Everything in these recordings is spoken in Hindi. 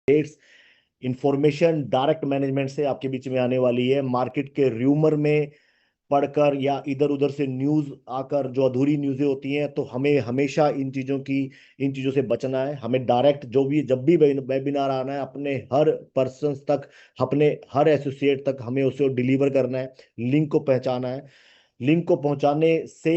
इंफॉर्मेशन डायरेक्ट मैनेजमेंट से आपके बीच में आने वाली है। मार्केट के र्यूमर में पढ़कर या इधर उधर से न्यूज आकर जो अधूरी न्यूज़ें होती हैं, तो हमें हमेशा इन चीज़ों से बचना है। हमें डायरेक्ट जो भी जब भी वेबिनार आना है, अपने हर पर्सन तक, अपने हर एसोसिएट तक हमें उसे डिलीवर करना है, लिंक को पहचाना है। लिंक को पहुंचाने से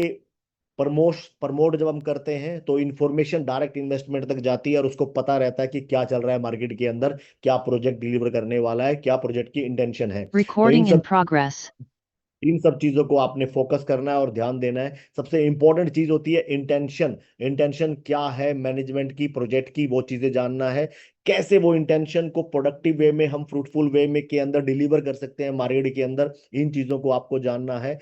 प्रमोट जब हम करते हैं तो इन्फॉर्मेशन डायरेक्ट इन्वेस्टमेंट तक जाती है और उसको पता रहता है कि क्या चल रहा है मार्केट के अंदर, क्या प्रोजेक्ट डिलीवर करने वाला है, क्या प्रोजेक्ट की इंटेंशन है। तो Recording in progress. इन सब चीजों को आपने फोकस करना है और ध्यान देना है। सबसे इंपॉर्टेंट चीज होती है इंटेंशन। इंटेंशन क्या है मैनेजमेंट की, प्रोजेक्ट की, वो चीजें जानना है। कैसे वो इंटेंशन को प्रोडक्टिव वे में, हम फ्रूटफुल वे में के अंदर डिलीवर कर सकते हैं मार्केट के अंदर, इन चीजों को आपको जानना है।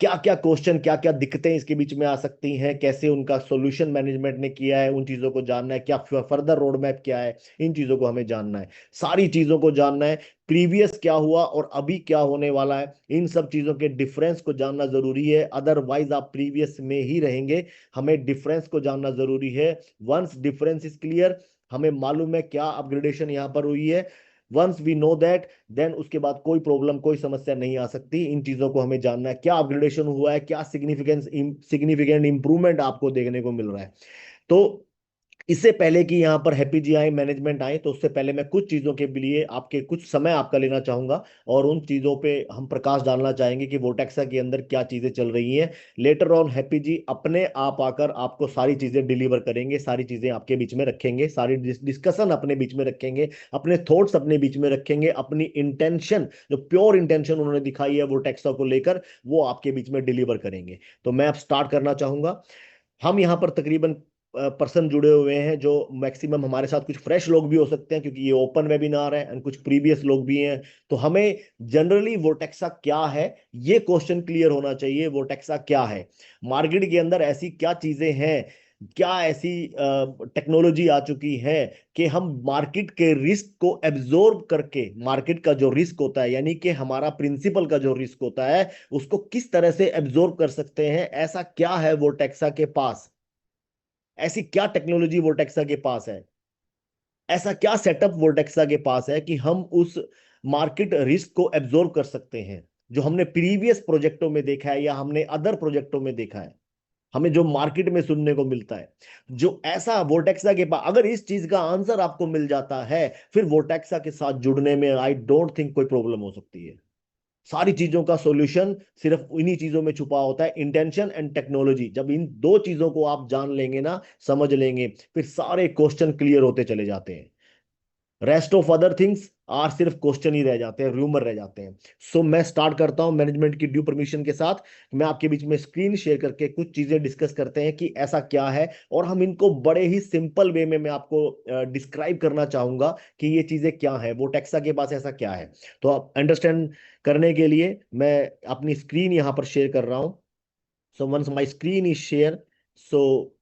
क्या क्या क्वेश्चन, क्या क्या दिक्कतें इसके बीच में आ सकती हैं, कैसे उनका सॉल्यूशन मैनेजमेंट ने किया है, उन चीजों को जानना है। क्या फर्दर रोड मैप क्या है, इन चीजों को हमें जानना है। सारी चीजों को जानना है। प्रीवियस क्या हुआ और अभी क्या होने वाला है, इन सब चीजों के डिफरेंस को जानना जरूरी है। अदरवाइज आप प्रीवियस में ही रहेंगे। हमें डिफरेंस को जानना जरूरी है। वंस डिफरेंस इज क्लियर, हमें मालूम है क्या अपग्रेडेशन यहाँ पर हुई है, once we know that, then उसके बाद कोई प्रॉब्लम, कोई समस्या नहीं आ सकती। इन चीजों को हमें जानना है, क्या अपग्रेडेशन हुआ है, क्या सिग्निफिकेंट इंप्रूवमेंट आपको देखने को मिल रहा है। तो इससे पहले कि यहाँ पर हैप्पी जी आई मैनेजमेंट आए, तो उससे पहले मैं कुछ चीजों के लिए आपके कुछ समय आपका लेना चाहूंगा और उन चीजों पे हम प्रकाश डालना चाहेंगे कि वोटेक्सा के अंदर क्या चीजें चल रही हैं। लेटर ऑन हैप्पी जी अपने आप आकर आपको सारी चीजें डिलीवर करेंगे, सारी चीजें आपके बीच में रखेंगे, सारी डिस्कशन अपने बीच में रखेंगे, अपने थॉट्स अपने बीच में रखेंगे, अपनी इंटेंशन, जो प्योर इंटेंशन उन्होंने दिखाई है वोटेक्सा को लेकर, वो आपके बीच में डिलीवर करेंगे। तो मैं अब स्टार्ट करना चाहूंगा। हम यहाँ पर तकरीबन पर्सन जुड़े हुए हैं, जो मैक्सिमम हमारे साथ कुछ फ्रेश लोग भी हो सकते हैं क्योंकि ये ओपन वेबिनार है, एंड कुछ प्रीवियस लोग भी हैं। तो हमें जनरली वोटेक्सा क्या है, ये क्वेश्चन क्लियर होना चाहिए। वोटेक्सा क्या है, मार्केट के अंदर ऐसी क्या चीजें हैं, क्या ऐसी टेक्नोलॉजी आ चुकी है कि हम मार्केट के रिस्क को एब्जॉर्ब करके, मार्केट का जो रिस्क होता है, यानी कि हमारा प्रिंसिपल का जो रिस्क होता है, उसको किस तरह से एब्जॉर्ब कर सकते हैं। ऐसा क्या है वोटेक्सा के पास, ऐसी क्या टेक्नोलॉजी वोटेक्सा के पास है, ऐसा क्या सेटअप वोटेक्सा के पास है कि हम उस मार्केट रिस्क को एब्जॉर्ब कर सकते हैं, जो हमने प्रीवियस प्रोजेक्टों में देखा है या हमने अदर प्रोजेक्टों में देखा है, हमें जो मार्केट में सुनने को मिलता है। जो ऐसा वोटेक्सा के पास, अगर इस चीज का आंसर आपको मिल जाता है, फिर वोटेक्सा के साथ जुड़ने में आई डोंट थिंक कोई प्रॉब्लम हो सकती है। सारी चीजों का सॉल्यूशन सिर्फ इन्हीं चीजों में छुपा होता है, इंटेंशन एंड टेक्नोलॉजी। जब इन दो चीजों को आप जान लेंगे ना, समझ लेंगे, फिर सारे क्वेश्चन क्लियर होते चले जाते हैं। Rest of other things are सिर्फ क्वेश्चन ही रह जाते हैं, रूमर रह जाते हैं। सो मैं स्टार्ट करता हूं मैनेजमेंट की ड्यू परमिशन के साथ। मैं आपके बीच में स्क्रीन शेयर करके कुछ चीजें डिस्कस करते हैं कि ऐसा क्या है, और हम इनको बड़े ही सिंपल वे में मैं आपको डिस्क्राइब करना चाहूंगा कि ये चीजें क्या है, वो टेक्सा के पास ऐसा क्या है। तो आप अंडरस्टैंड करने के लिए मैं अपनी स्क्रीन यहां पर शेयर कर रहा हूं। So once my screen is share, so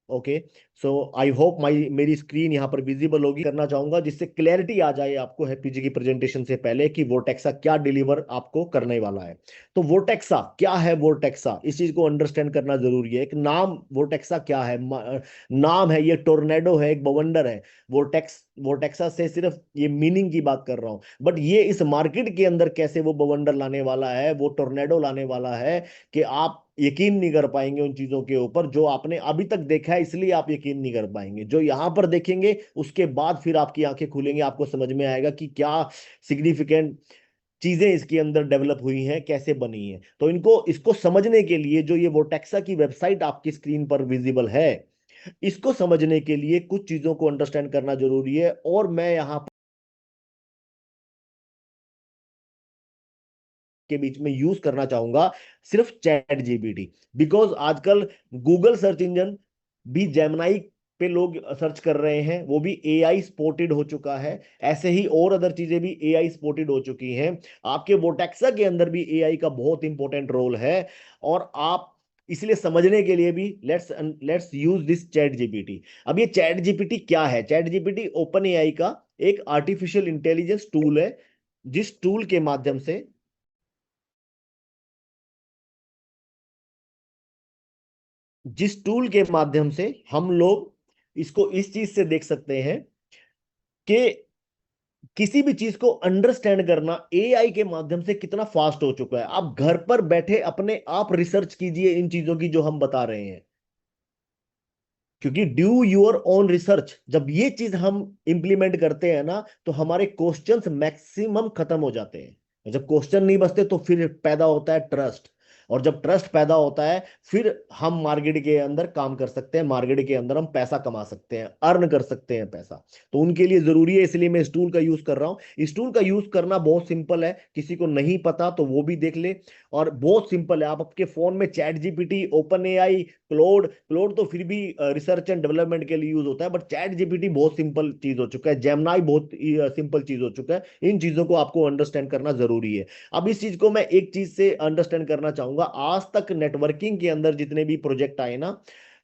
okay, so I hope my मेरी स्क्रीन यहाँ पर विजिबल होगी। करना चाहूंगा जिससे क्लैरिटी आ जाए आपको हैप्पी जी की प्रेजेंटेशन से पहले कि वोटेक्सा क्या डिलीवर आपको करने वाला है। तो वोटेक्सा क्या है, वोटेक्सा इस चीज को अंडरस्टैंड करना जरूरी है। एक नाम, वोटेक्सा क्या है, नाम है, ये टोर्नेडो है, एक बवंडर है। वोटेक्सा से सिर्फ ये मीनिंग की बात कर रहा हूं, बट ये इस मार्केट के अंदर कैसे वो बवंडर लाने वाला है, वो टोर्नेडो लाने वाला है कि आप यकीन नहीं कर पाएंगे उन चीजों के ऊपर जो आपने अभी तक देखा है। इसलिए आप यकीन नहीं कर पाएंगे, जो यहां पर देखेंगे उसके बाद फिर आपकी आंखें खुलेंगी, आपको समझ में आएगा कि क्या सिग्निफिकेंट चीजें इसके अंदर डेवलप हुई हैं, कैसे बनी है। तो इनको इसको समझने के लिए, जो ये वोटेक्सा की वेबसाइट आपकी स्क्रीन पर विजिबल है, इसको समझने के लिए कुछ चीजों को अंडरस्टैंड करना जरूरी है। और मैं यहाँ के बीच में यूज करना चाहूंगा सिर्फ चैट जीपीटी, बिकॉज आजकल गूगल सर्च इंजन भी जेमिनाई पे लोग सर्च कर रहे हैं, वो भी एआई सपोर्टेड हो चुका है। ऐसे ही और अदर चीजें भी एआई सपोर्टेड हो चुकी हैं। आपके वोटेक्सा के अंदर भी एआई का बहुत इंपॉर्टेंट रोल है। और आप इसलिए समझने के लिए भी let's use this chat GPT. अब ये चैट जीपीटी क्या है? चैट जीपीटी ओपन एआई का एक आर्टिफिशियल इंटेलिजेंस टूल है, जिस टूल के माध्यम से हम लोग इसको इस चीज से देख सकते हैं कि किसी भी चीज को अंडरस्टैंड करना एआई के माध्यम से कितना फास्ट हो चुका है। आप घर पर बैठे अपने आप रिसर्च कीजिए इन चीजों की जो हम बता रहे हैं, क्योंकि ड्यू योर ओन रिसर्च, जब ये चीज हम इंप्लीमेंट करते हैं ना तो हमारे क्वेश्चंस मैक्सिमम खत्म हो जाते हैं। जब क्वेश्चन नहीं बचते तो फिर पैदा होता है ट्रस्ट, और जब ट्रस्ट पैदा होता है फिर हम मार्केट के अंदर काम कर सकते हैं, मार्केट के अंदर हम पैसा कमा सकते हैं, अर्न कर सकते हैं पैसा। तो उनके लिए जरूरी है, इसलिए मैं इस टूल का यूज कर रहा हूं। इस टूल का यूज करना बहुत सिंपल है, किसी को नहीं पता तो वो भी देख ले। और बहुत सिंपल है, आप आपके फोन में चैट जीपीटी, ओपन एआई, क्लोड क्लोड तो फिर भी रिसर्च एंड डेवलपमेंट के लिए यूज होता है, बट चैट जीपीटी बहुत सिंपल चीज हो चुका है, जेमिनाई बहुत सिंपल चीज हो चुका है। इन चीजों को आपको अंडरस्टैंड करना जरूरी है। अब इस चीज को मैं एक चीज से अंडरस्टैंड करना चाहूंगा। आज तक नेटवर्किंग के अंदर जितने भी प्रोजेक्ट आए ना,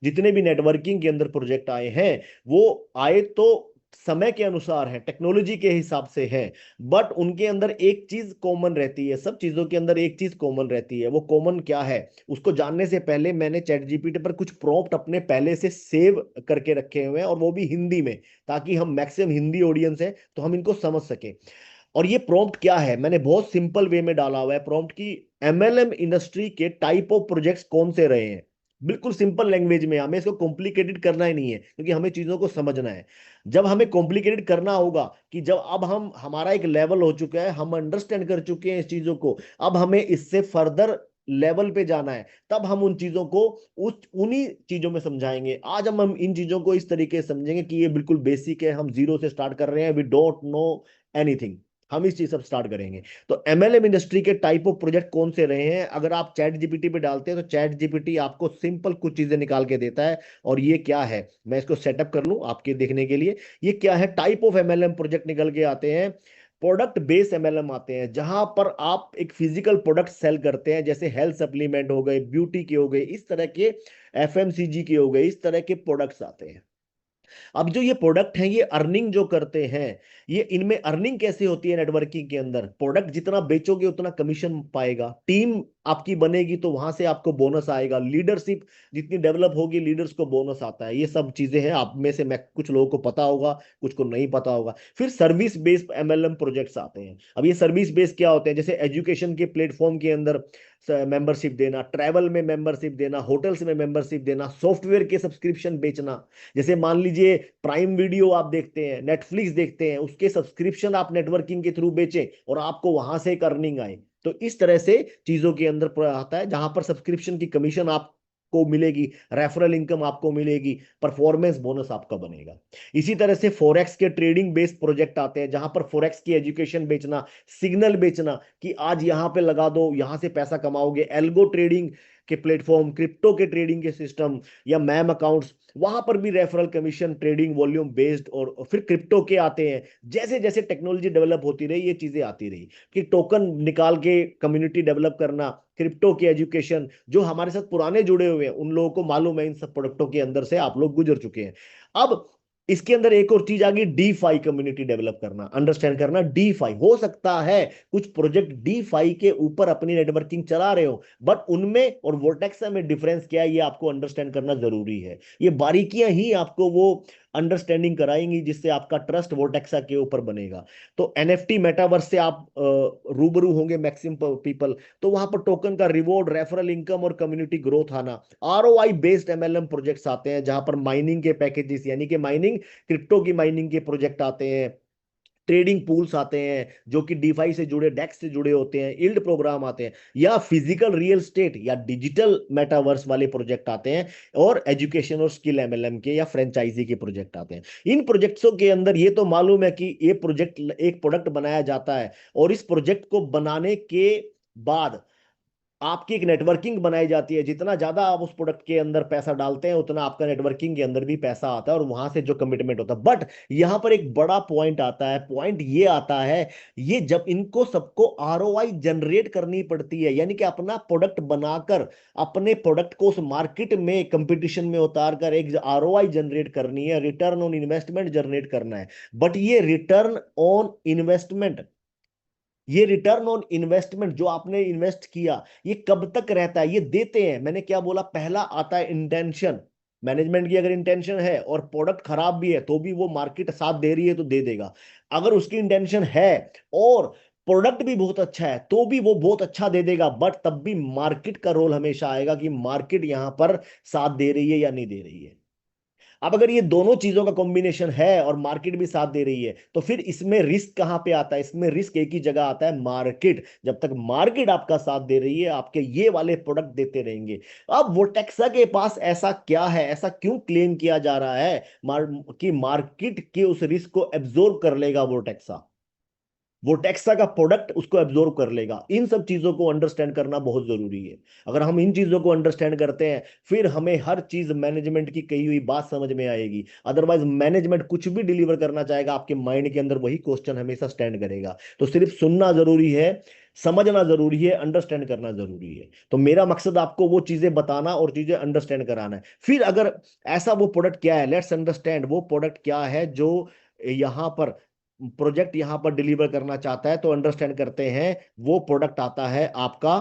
जितने भी नेटवर्किंग के अंदर प्रोजेक्ट आए हैं, वो आए तो समय के अनुसार है, टेक्नोलॉजी के हिसाब से है, बट उनके अंदर एक चीज कॉमन रहती है। सब चीजों के अंदर एक चीज कॉमन रहती है। वो कॉमन क्या है उसको जानने से पहले मैंने चैट जीपीटी पर कुछ प्रॉम्प्ट अपने पहले से सेव करके रखे हुए हैं, और वो भी हिंदी में, ताकि हम मैक्सिमम हिंदी ऑडियंस है तो हम इनको समझ सके। और ये प्रॉम्प्ट क्या है, मैंने बहुत सिंपल वे में डाला हुआ है प्रॉम्प्ट की, एमएलएम इंडस्ट्री के टाइप ऑफ प्रोजेक्ट्स कौन से रहे हैं। बिल्कुल सिंपल लैंग्वेज में, हमें इसको कॉम्प्लिकेटेड करना ही नहीं है, क्योंकि हमें चीजों को समझना है। जब हमें कॉम्प्लिकेटेड करना होगा कि जब अब हम, हमारा एक लेवल हो चुका है, हम अंडरस्टैंड कर चुके हैं इस चीजों को, अब हमें इससे फर्दर लेवल पे जाना है, तब हम उन चीजों को उस उन्हीं चीजों में समझाएंगे। आज हम इन चीजों को इस तरीके से समझेंगे कि ये बिल्कुल बेसिक है, हम जीरो से स्टार्ट कर रहे हैं, वी डोंट नो एनीथिंग, हम इस चीज से स्टार्ट करेंगे। तो एमएलएम इंडस्ट्री के टाइप ऑफ प्रोजेक्ट कौन से रहे हैं, अगर आप चैट जीपीटी पे डालते हैं तो चैट जीपीटी आपको सिंपल कुछ चीजें निकाल के देता है। और ये क्या है, मैं इसको सेटअप कर लूं आपके देखने के लिए। ये क्या है, टाइप ऑफ एमएलएम प्रोजेक्ट निकल के आते हैं। प्रोडक्ट बेस्ड एमएलएम आते हैं, जहां पर आप एक फिजिकल प्रोडक्ट सेल करते हैं, जैसे हेल्थ सप्लीमेंट हो गए, ब्यूटी के हो गए, इस तरह के एफएमसीजी के हो गए, इस तरह के प्रोडक्ट्स आते हैं। अब जो ये प्रोडक्ट हैं, ये अर्निंग जो करते हैं, ये इनमें अर्निंग कैसे होती है नेटवर्किंग के अंदर, प्रोडक्ट जितना बेचोगे उतना कमीशन पाएगा, टीम आपकी बनेगी तो वहां से आपको बोनस आएगा, लीडरशिप जितनी डेवलप होगी लीडर्स को बोनस आता है। ये सब चीजें हैं, आप में से मैं कुछ लोगों को पता होगा, कुछ को नहीं पता होगा। फिर सर्विस बेस्ड एमएलएम प्रोजेक्ट्स आते हैं। अब ये सर्विस बेस्ड क्या होते हैं, जैसे एजुकेशन के प्लेटफॉर्म के अंदर मेंबरशिप देना, ट्रैवल में मेंबरशिप देना, होटल्स में मेंबरशिप देना, सॉफ्टवेयर के सब्सक्रिप्शन बेचना। जैसे मान लीजिए प्राइम वीडियो आप देखते हैं, नेटफ्लिक्स देखते हैं, उसके सब्सक्रिप्शन आप नेटवर्किंग के थ्रू बेचें और आपको वहां से एक अर्निंग आए। तो इस तरह से चीजों के अंदर आता है, जहां पर सब्सक्रिप्शन की कमीशन आपको मिलेगी, रेफरल इनकम आपको मिलेगी, परफॉर्मेंस बोनस आपका बनेगा। इसी तरह से फॉरेक्स के ट्रेडिंग बेस्ड प्रोजेक्ट आते हैं, जहां पर फॉरेक्स की एजुकेशन बेचना, सिग्नल बेचना कि आज यहां पे लगा दो, यहां से पैसा कमाओगे, एल्गो ट्रेडिंग के प्लेटफॉर्म, क्रिप्टो के ट्रेडिंग के सिस्टम, या मैम अकाउंट्स, वहां पर भी referral commission, trading volume based. और फिर क्रिप्टो के आते हैं, जैसे जैसे टेक्नोलॉजी डेवलप होती रही ये चीजें आती रही, कि टोकन निकाल के कम्युनिटी डेवलप करना, क्रिप्टो की एजुकेशन, जो हमारे साथ पुराने जुड़े हुए हैं उन लोगों को मालूम है, इन सब प्रोडक्टों के अंदर से आप लोग गुजर चुके हैं। अब इसके अंदर एक और चीज आ गई, डी फाई, कम्युनिटी डेवलप करना, अंडरस्टैंड करना। डी फाई हो सकता है कुछ प्रोजेक्ट डी फाई के ऊपर अपनी नेटवर्किंग चला रहे हो, बट उनमें और वर्टेक्सा में डिफरेंस क्या है ये आपको अंडरस्टैंड करना जरूरी है। ये बारीकियां ही आपको वो अंडरस्टैंडिंग कराएंगी जिससे आपका ट्रस्ट वर्टेक्सा के ऊपर बनेगा। तो एनएफटी मेटावर्स से आप रूबरू होंगे मैक्सिमम पीपल, तो वहां पर टोकन का रिवॉर्ड, रेफरल इनकम और कम्युनिटी ग्रोथ आना। आरओआई बेस्ड एमएलएम प्रोजेक्ट्स आते हैं, जहां पर माइनिंग के पैकेजेस, यानी कि माइनिंग, क्रिप्टो की माइनिंग के प्रोजेक्ट आते हैं। ट्रेडिंग पूल्स आते हैं जो कि डीफाई से जुड़े, डेक्स से जुड़े होते हैं, इल्ड प्रोग्राम आते हैं, या फिजिकल रियल स्टेट या डिजिटल मेटावर्स वाले प्रोजेक्ट आते हैं, और एजुकेशन और स्किल एमएलएम के या फ्रेंचाइजी के प्रोजेक्ट आते हैं। इन प्रोजेक्ट्सों के अंदर ये तो मालूम है कि ये प्रोजेक्ट, एक प्रोडक्ट बनाया जाता है, और इस प्रोजेक्ट को बनाने के बाद आपकी एक नेटवर्किंग बनाई जाती है। जितना ज्यादा आप उस प्रोडक्ट के अंदर पैसा डालते हैं उतना आपका नेटवर्किंग के अंदर भी पैसा आता है, और वहां से जो कमिटमेंट होता है। बट यहां पर एक बड़ा पॉइंट आता है, पॉइंट ये आता है, ये जब इनको सबको आरओआई जनरेट करनी पड़ती है, यानी कि अपना प्रोडक्ट बनाकर अपने प्रोडक्ट को उस मार्केट में कंपटीशन में उतार कर एक आरओआई जनरेट करनी है, रिटर्न ऑन इन्वेस्टमेंट जनरेट करना है। बट ये रिटर्न ऑन इन्वेस्टमेंट, ये रिटर्न ऑन इन्वेस्टमेंट जो आपने इन्वेस्ट किया, ये कब तक रहता है, ये देते हैं। मैंने क्या बोला, पहला आता है इंटेंशन, मैनेजमेंट की अगर इंटेंशन है और प्रोडक्ट खराब भी है तो भी वो मार्केट साथ दे रही है तो दे देगा। अगर उसकी इंटेंशन है और प्रोडक्ट भी बहुत अच्छा है तो भी वो बहुत अच्छा दे देगा, बट तब भी मार्केट का रोल हमेशा आएगा कि मार्केट यहां पर साथ दे रही है या नहीं दे रही है। अब अगर ये दोनों चीजों का कॉम्बिनेशन है और मार्केट भी साथ दे रही है तो फिर इसमें रिस्क कहां पे आता है? इसमें रिस्क एक ही जगह आता है, मार्केट। जब तक मार्केट आपका साथ दे रही है आपके ये वाले प्रोडक्ट देते रहेंगे। अब वोटेक्सा के पास ऐसा क्या है, ऐसा क्यों क्लेम किया जा रहा है कि मार्केट के उस रिस्क को एब्जॉर्ब कर लेगा वोटेक्सा, वो टेक्सा का प्रोडक्ट उसको एब्जॉर्ब कर लेगा? इन सब चीजों को अंडरस्टैंड करना बहुत जरूरी है। अगर हम इन चीजों को अंडरस्टैंड करते हैं फिर हमें हर चीज मैनेजमेंट की कही हुई बात समझ में आएगी। अदरवाइज मैनेजमेंट कुछ भी डिलीवर करना चाहेगा आपके माइंड के अंदर वही क्वेश्चन हमेशा स्टैंड करेगा। तो सिर्फ सुनना जरूरी है, समझना जरूरी है, अंडरस्टैंड करना जरूरी है। तो मेरा मकसद आपको वो चीजें बताना और चीजें अंडरस्टैंड कराना है। फिर अगर ऐसा वो प्रोडक्ट क्या है, लेट्स अंडरस्टैंड वो प्रोडक्ट क्या है जो यहां पर प्रोजेक्ट यहां पर डिलीवर करना चाहता है। तो अंडरस्टैंड करते हैं, वो प्रोडक्ट आता है आपका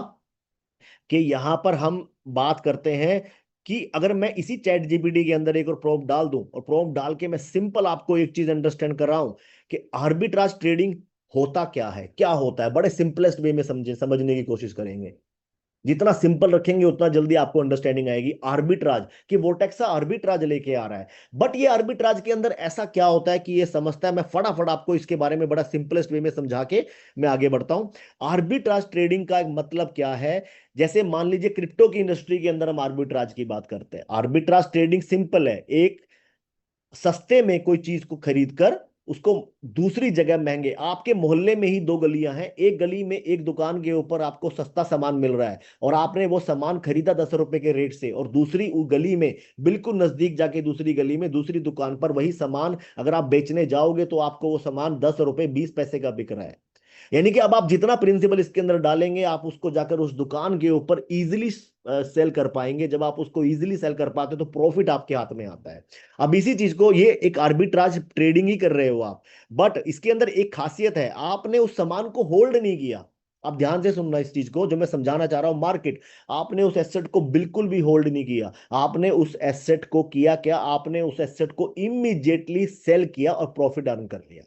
कि यहां पर हम बात करते हैं कि अगर मैं इसी चैट जीपीटी के अंदर एक और प्रॉम्प्ट डाल दूं और प्रॉम्प्ट डाल के मैं सिंपल आपको एक चीज अंडरस्टैंड कर रहा हूं कि आर्बिट्राज ट्रेडिंग होता क्या है, क्या होता है, बड़े सिंपलेस्ट वे में समझने की कोशिश करेंगे। जितना सिंपल रखेंगे उतना जल्दी आपको अंडरस्टैंडिंग आएगी। आर्बिट्राज, कि वोटेक्सा आर्बिट्राज लेके आ रहा है, बट ये आर्बिट्राज के अंदर ऐसा क्या होता है कि ये समझता है? मैं फटाफट आपको इसके बारे में बड़ा सिंपलेस्ट वे में समझा के मैं आगे बढ़ता हूं। आर्बिट्राज ट्रेडिंग का एक मतलब क्या है? जैसे मान लीजिए क्रिप्टो की इंडस्ट्री के अंदर हम आर्बिट्राज की बात करते हैं। आर्बिट्राज ट्रेडिंग सिंपल है, एक सस्ते में कोई चीज को खरीद कर उसको दूसरी जगह महंगे, आपके मोहल्ले में ही दो गलियां हैं, एक गली में एक दुकान के ऊपर आपको सस्ता सामान मिल रहा है और आपने वो सामान खरीदा 10 रुपए के रेट से, और दूसरी गली में बिल्कुल नजदीक जाके दूसरी गली में दूसरी दुकान पर वही सामान अगर आप बेचने जाओगे तो आपको वो सामान 10 रुपए 20 पैसे का बिक रहा है। यानी कि अब आप जितना प्रिंसिपल इसके अंदर डालेंगे आप उसको जाकर उस दुकान के ऊपर इजीली सेल कर पाएंगे। जब आप उसको इजीली सेल कर पाते हो तो प्रॉफिट आपके हाथ में आता है। अब इसी चीज को, ये एक आर्बिट्राज ट्रेडिंग ही कर रहे हो आप, बट इसके अंदर एक खासियत है, आपने उस सामान को होल्ड नहीं किया। आप ध्यान से सुनना इस चीज को जो मैं समझाना चाह रहा हूं। मार्केट, आपने उस एसेट को बिल्कुल भी होल्ड नहीं किया। आपने उस एसेट को किया क्या? आपने उस एसेट को इमीडिएटली सेल किया और प्रॉफिट अर्न कर लिया।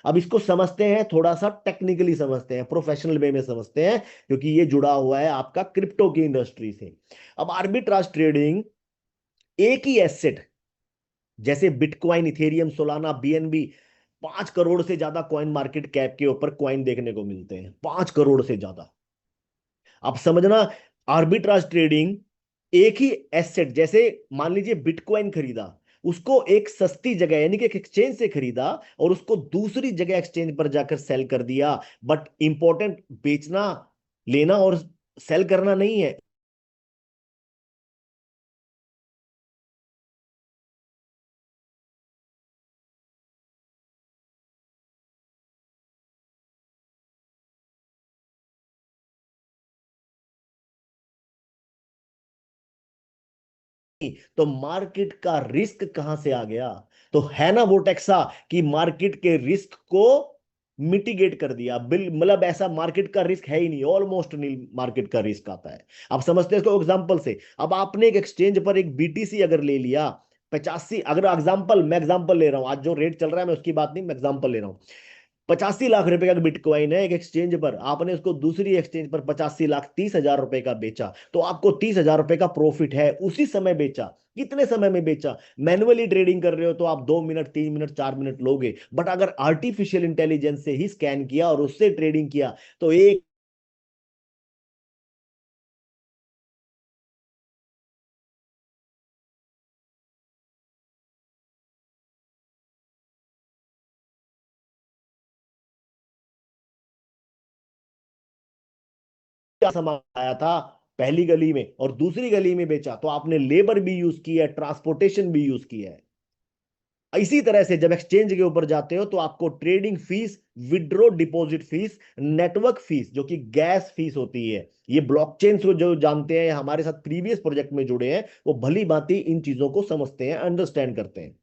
अब इसको समझते हैं, थोड़ा सा टेक्निकली समझते हैं, प्रोफेशनल वे में समझते हैं, क्योंकि ये जुड़ा हुआ है आपका क्रिप्टो की इंडस्ट्री से। अब आर्बिट्राज ट्रेडिंग, एक ही एसेट जैसे bitcoin, Ethereum, Solana, BNB, 5 crore से ज्यादा कॉइन मार्केट कैप के ऊपर कॉइन देखने को मिलते हैं, 5 करोड़ से ज्यादा। अब समझना, आर्बिट्राज ट्रेडिंग एक ही एसेट, जैसे मान लीजिए बिटकॉइन खरीदा, उसको एक सस्ती जगह यानी कि एक एक्सचेंज से खरीदा और उसको दूसरी जगह एक्सचेंज पर जाकर सेल कर दिया। बट इंपॉर्टेंट, बेचना, लेना और सेल करना नहीं है। तो मार्केट का रिस्क कहां से आ गया? तो है ना वो टेक्सा कि मार्केट के रिस्क को मिटिगेट कर दिया। बिल मतलब ऐसा मार्केट का रिस्क है ही नहीं, ऑलमोस्ट नहीं मार्केट का रिस्क आता है। आप समझते हैं इसको एग्जांपल से? अब आपने एक एक्सचेंज पर एक बीटीसी अगर ले लिया 85, अगर एग्जांपल, मैं एग्जांपल ले रहा हूं, आज जो रेट चल रहा है मैं उसकी बात नहीं, मैं एग्जांपल ले रहा हूं। 85 लाख रुपए का बिटकॉइन है एक एक्सचेंज पर, आपने उसको दूसरी एक्सचेंज पर 85 लाख 30 हजार रुपए का बेचा, तो आपको 30 हजार रुपए का प्रॉफिट है। उसी समय बेचा, कितने समय में बेचा? मैनुअली ट्रेडिंग कर रहे हो तो आप 2 मिनट, 3 मिनट, 4 मिनट लोगे, बट अगर आर्टिफिशियल इंटेलिजेंस से ही स्कैन किया और उससे ट्रेडिंग किया तो एक सामान आया था पहली गली में और दूसरी गली में बेचा, तो आपने लेबर भी यूज की है, ट्रांसपोर्टेशन भी यूज किया है। इसी तरह से जब एक्सचेंज के ऊपर जाते हो तो आपको trading fees, withdraw deposit fees, network fees जो कि गैस फीस होती है, ये ब्लॉकचेन को जो जानते हैं, हमारे साथ प्रीवियस प्रोजेक्ट में जुड़े हैं, वो भली भांति इन चीजों को समझते हैं, अंडरस्टैंड करते हैं।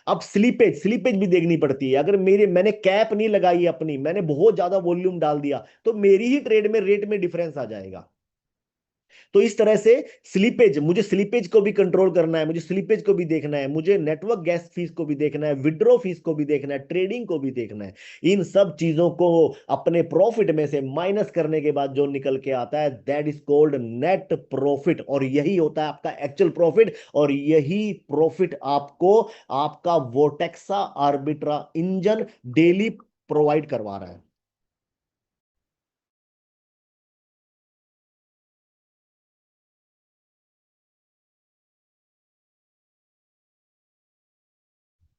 अब स्लीपेज, स्लीपेज भी देखनी पड़ती है। अगर मैंने कैप नहीं लगाई अपनी, मैंने बहुत ज्यादा वॉल्यूम डाल दिया तो मेरी ही ट्रेड में रेट में डिफरेंस आ जाएगा। तो इस तरह से स्लीपेज, मुझे स्लीपेज को भी कंट्रोल करना है, मुझे स्लीपेज को भी देखना है, मुझे नेटवर्क गैस फीस को भी देखना है, विड्रॉ फीस को भी देखना है, ट्रेडिंग को भी देखना है। इन सब चीजों को अपने प्रॉफिट में से माइनस करने के बाद जो निकल के आता है, that is called net profit. और यही होता है आपका एक्चुअल प्रॉफिट, और यही प्रॉफिट आपको आपका वोटेक्सा आर्बिट्रा इंजन डेली प्रोवाइड करवा रहा है।